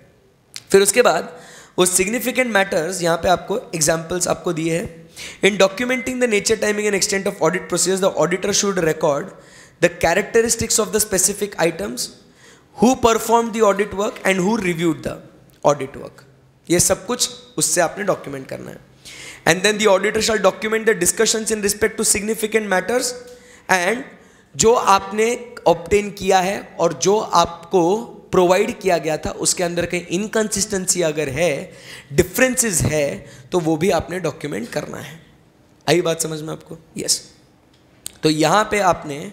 फिर उसके बाद वो significant matters यहाँ पे आपको examples आपको दिए हैं। In documenting the nature, timing and extent of audit procedures, the auditor should record the characteristics of the specific items, who performed the audit work and who reviewed the audit work। ये सब कुछ उससे आपने document करना है। And then the auditor shall document the discussions in respect to significant matters, and जो आपने obtain किया है और जो आपको प्रोवाइड किया गया था उसके अंदर कहीं इनकंसिस्टेंसी अगर है, डिफरेंसेस है, तो वो भी आपने डॉक्यूमेंट करना है। आई बात समझ में आपको? यस। तो यहाँ पे आपने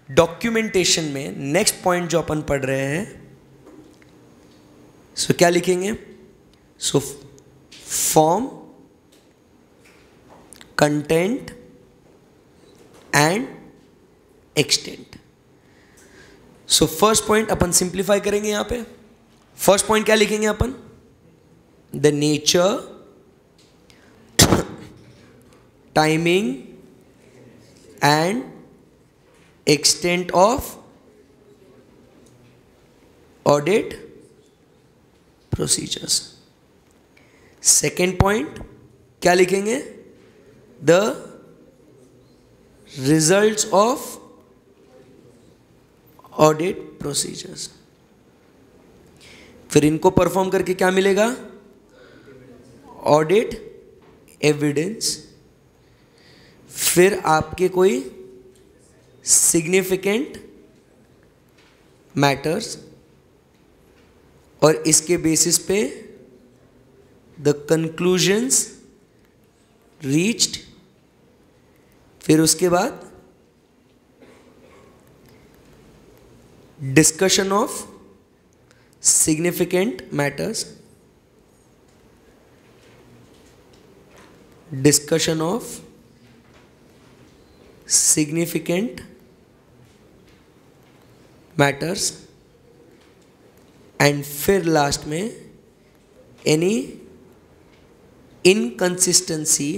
डॉक्यूमेंटेशन में नेक्स्ट पॉइंट जो अपन पढ़ रहे हैं, सो क्या लिखेंगे? So form, content and extent. So first point अपन सिंप्लीफाई करेंगे यहां पे। फर्स्ट पॉइंट क्या लिखेंगे अपन? The nature, timing and extent of audit procedures. Second point क्या लिखेंगे? The results of audit procedures. फिर इनको परफॉर्म करके क्या मिलेगा? Audit evidence. फिर आपके कोई सिग्निफिकेंट मैटर्स, और इसके बेसिस पे द कंक्लूजन्स रीच्ड। फिर उसके बाद discussion of significant matters, discussion of significant matters, and फिर लास्ट में any inconsistency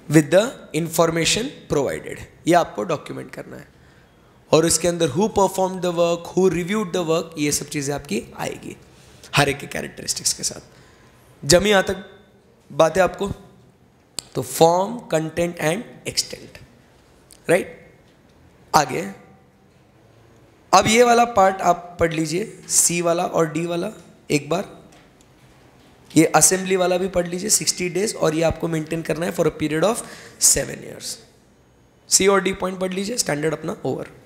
with the information provided, ये आपको डॉक्यूमेंट करना है। और इसके अंदर who perform the work, who reviewed the work, ये सब चीज़ें आपकी आएगी हर एक के कैरेक्टरिस्टिक्स के साथ। जमी यहाँ तक बात है आपको? तो form, content and extent, right. आगे अब ये वाला पार्ट आप पढ़ लीजिए, सी वाला और डी वाला एक बार। ये असेंबली वाला भी पढ़ लीजिए 60 डेज, और ये आपको मेंटेन करना है for a period of 7 years। सी और डी पॉइंट पढ़ लीजिए, स्टैंडर्ड अपना ओवर।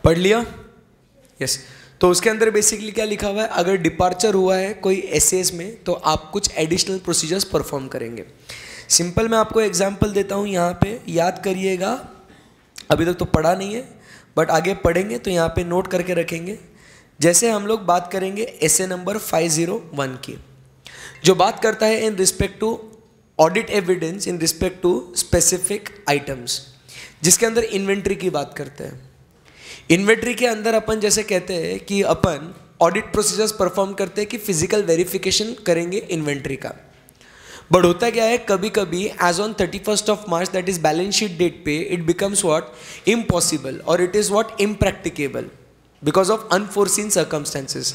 पढ़ लिया? यस। तो उसके अंदर बेसिकली क्या लिखा हुआ है, अगर डिपार्चर हुआ है कोई एसेस में तो आप कुछ एडिशनल प्रोसीजर्स परफॉर्म करेंगे। सिंपल मैं आपको एग्जांपल देता हूँ, यहाँ पे याद करिएगा, अभी तक तो पढ़ा नहीं है बट आगे पढ़ेंगे तो यहाँ पे नोट करके रखेंगे। जैसे हम लोग बात करेंगे एसे नंबर 501 की, जो बात करता है in respect to audit evidence in respect to specific items, जिसके अंदर इन्वेंट्री की बात करते हैं। इन्वेंट्री के अंदर अपन जैसे कहते हैं कि अपन ऑडिट प्रोसीजर्स परफॉर्म करते हैं कि फिजिकल वेरिफिकेशन करेंगे इन्वेंट्री का, बट होता क्या है कभी कभी as on 31st of March that is balance sheet date पे इट बिकम्स व्हाट इम्पॉसिबल और it is what impracticable because of unforeseen circumstances.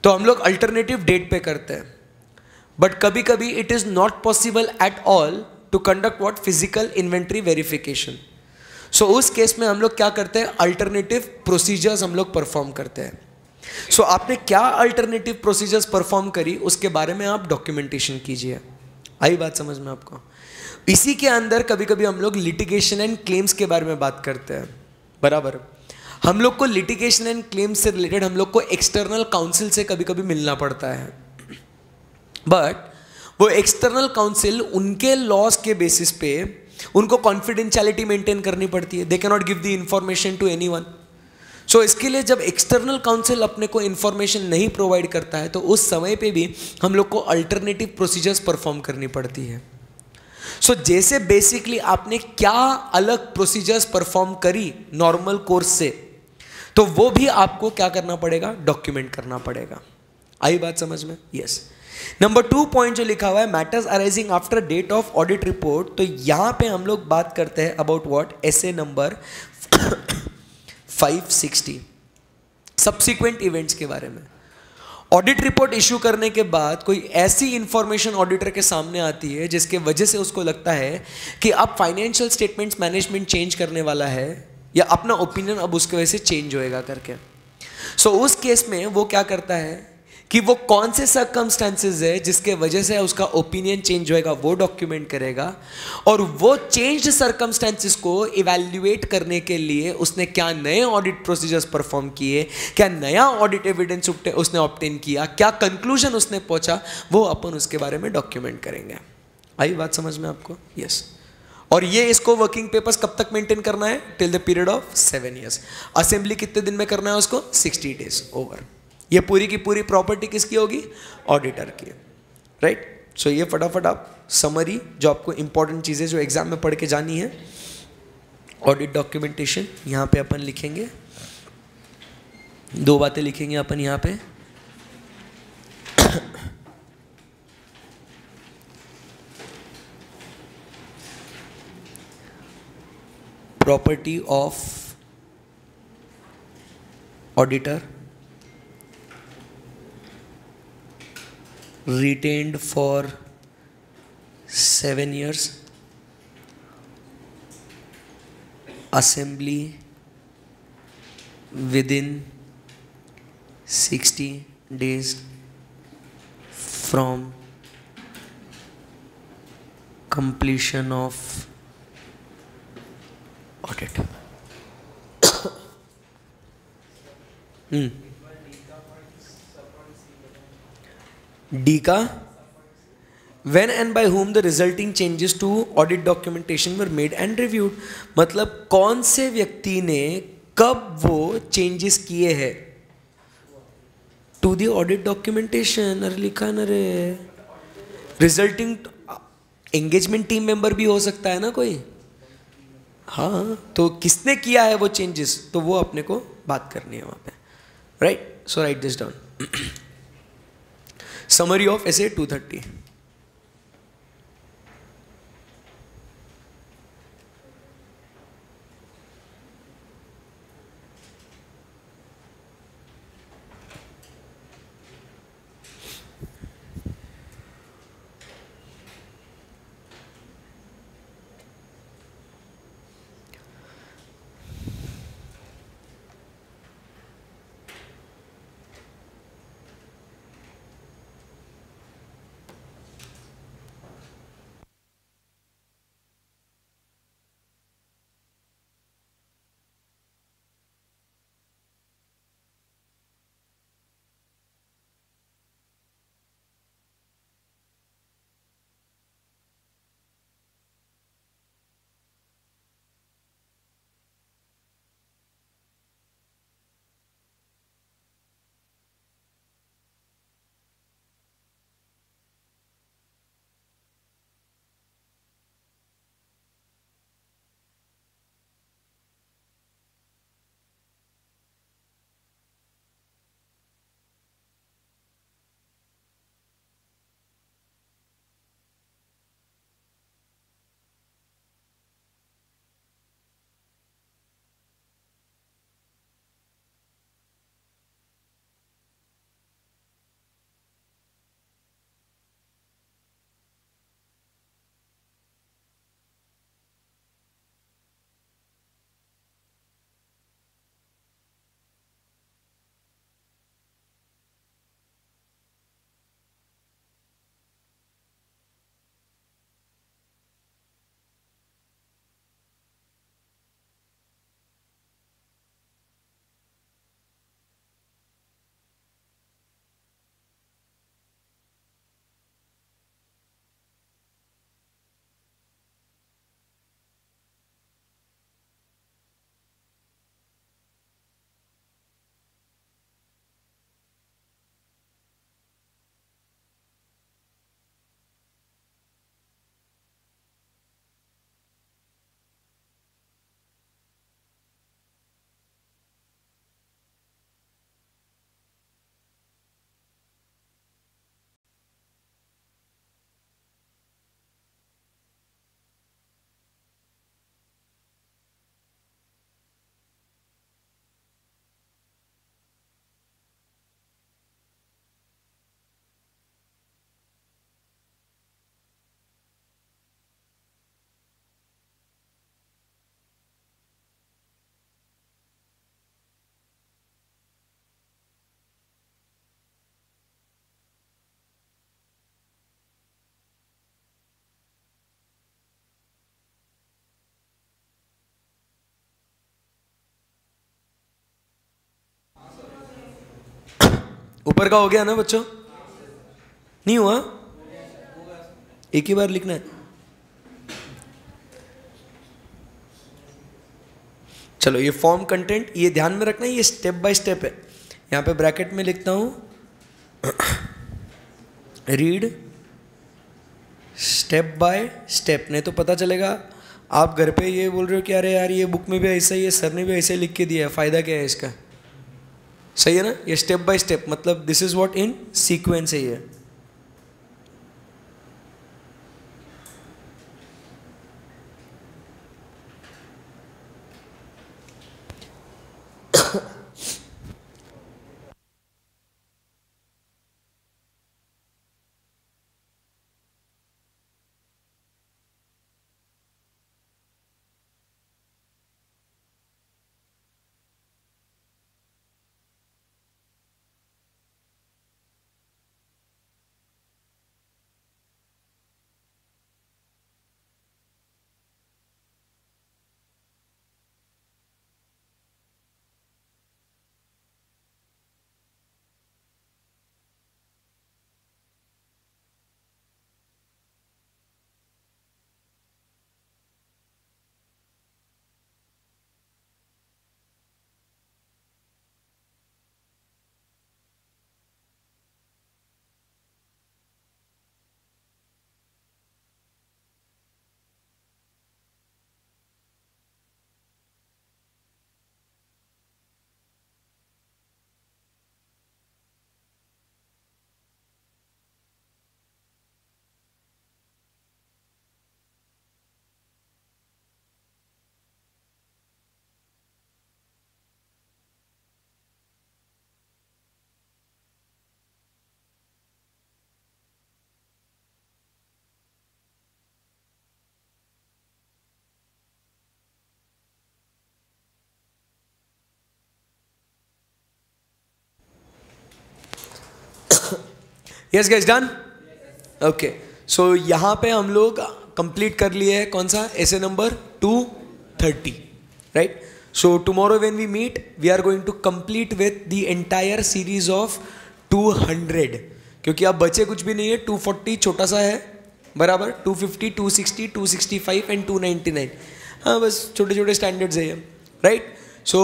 तो हम लोग अल्टरनेटिव डेट पे करते हैं, बट कभी कभी it is not possible at all to conduct what physical inventory verification. So उस केस में हम लोग क्या करते हैं, अल्टरनेटिव प्रोसीजर्स हम लोग परफॉर्म करते हैं। सो आपने क्या अल्टरनेटिव प्रोसीजर्स परफॉर्म करी उसके बारे में आप डॉक्यूमेंटेशन कीजिए। आई बात समझ में आपको? इसी के अंदर कभी कभी हम लोग लिटिगेशन एंड क्लेम्स के बारे में बात करते हैं, बराबर। हम लोग को लिटिगेशन एंड क्लेम्स से रिलेटेड हम लोग को एक्सटर्नल काउंसिल से कभी कभी मिलना पड़ता है, बट वो एक्सटर्नल काउंसिल उनके लॉस के बेसिस पे उनको कॉन्फिडेंशियलिटी मेंटेन करनी पड़ती है। They can not give the information to anyone. So इसके लिए जब एक्सटर्नल काउंसिल अपने को इंफॉर्मेशन नहीं प्रोवाइड करता है तो उस समय पे भी हम लोग को अल्टरनेटिव प्रोसीजर्स परफॉर्म करनी पड़ती है। सो जैसे बेसिकली आपने क्या अलग प्रोसीजर्स परफॉर्म करी नॉर्मल कोर्स से, तो वो भी आपको क्या करना पड़ेगा, डॉक्यूमेंट करना पड़ेगा। आई बात समझ में? यस। नंबर 2 पॉइंट जो लिखा हुआ है matters arising after date of audit report, तो यहां पे हम लोग बात करते हैं about what, SA number 560 subsequent events के बारे में। ऑडिट रिपोर्ट इश्यू करने के बाद कोई ऐसी इंफॉर्मेशन ऑडिटर के सामने आती है जिसके वजह से उसको लगता है कि अब फाइनेंशियल स्टेटमेंट्स मैनेजमेंट चेंज करने वाला है या अपना ओपिनियन अब उसके वजह से चेंज होएगा करके। सो उस केस में वो क्या करता है कि वो कौन से सर्कमस्टेंसेस है जिसके वजह से उसका ओपिनियन चेंज होएगा वो डॉक्यूमेंट करेगा, और वो चेंज्ड सर्कमस्टेंसेस को इवैल्यूएट करने के लिए उसने क्या नए ऑडिट प्रोसीजर्स परफॉर्म किए, क्या नया ऑडिट एविडेंस उसने ऑब्टेन किया, क्या कंक्लूजन उसने पहुंचा, वो अपन उसके बारे में डॉक्यूमेंट करेंगे। आई बात समझ में आपको? यस। और ये इसको वर्किंग पेपर्स कब तक मेंटेन करना है, till the period of 7 years। Assembly कितने दिन में करना है उसको, 60 days ओवर। ये पूरी की पूरी प्रॉपर्टी किसकी होगी, ऑडिटर की, राइट। सो ये फटाफट आप समरी जो आपको इंपॉर्टेंट चीज़ें जो एग्जाम में पढ़ के जानी है, ऑडिट डॉक्यूमेंटेशन यहाँ पे अपन लिखेंगे, 2 बातें लिखेंगे अपन यहाँ पे। Property of auditor retained for 7 years, assembly within 60 days from completion of audit. D का when and by whom the resulting changes to audit documentation were made and reviewed, मतलब कौन से व्यक्ति ने कब वो चेंजेस किए हैं टू द ऑडिट डॉक्यूमेंटेशन। अरे लिखा न रे, रिजल्टिंग एंगेजमेंट टीम मेंबर भी हो सकता है ना कोई, हाँ, तो किसने किया है वो चेंजेस, तो वो अपने को बात करनी है वहाँ पे, right. So right this down. Summary of essay 230. ऊपर का हो गया ना बच्चों? नहीं हुआ? एक ही बार लिखना है। चलो ये फॉर्म कंटेंट ये ध्यान में रखना, ये स्टेप बाय स्टेप है। यहां पे ब्रैकेट में लिखता हूं रीड स्टेप बाय स्टेप, नहीं तो पता चलेगा आप घर पे ये बोल रहे हो कि अरे यार ये बुक में भी ऐसा ही है, सर ने भी ऐसे लिख के दिया है, फ़ायदा क्या है इसका? सही है ना? ये स्टेप बाय स्टेप, मतलब this is what in sequence है ये। Yes guys, done? ओके, सो यहाँ पे हम लोग कंप्लीट कर लिए हैं कौन सा? SA number 230, right? So tomorrow when we meet we are going to complete with the entire series of 200, क्योंकि अब बचे कुछ भी नहीं है। 240 छोटा सा है, बराबर, 250, 260, 265 एंड 299, हाँ बस छोटे छोटे स्टैंडर्ड्स है ये, right? So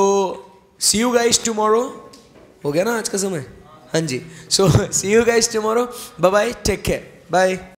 see you guys tomorrow. हो गया ना आज का समय? हाँ जी, so see you guys tomorrow, bye bye, take care, bye.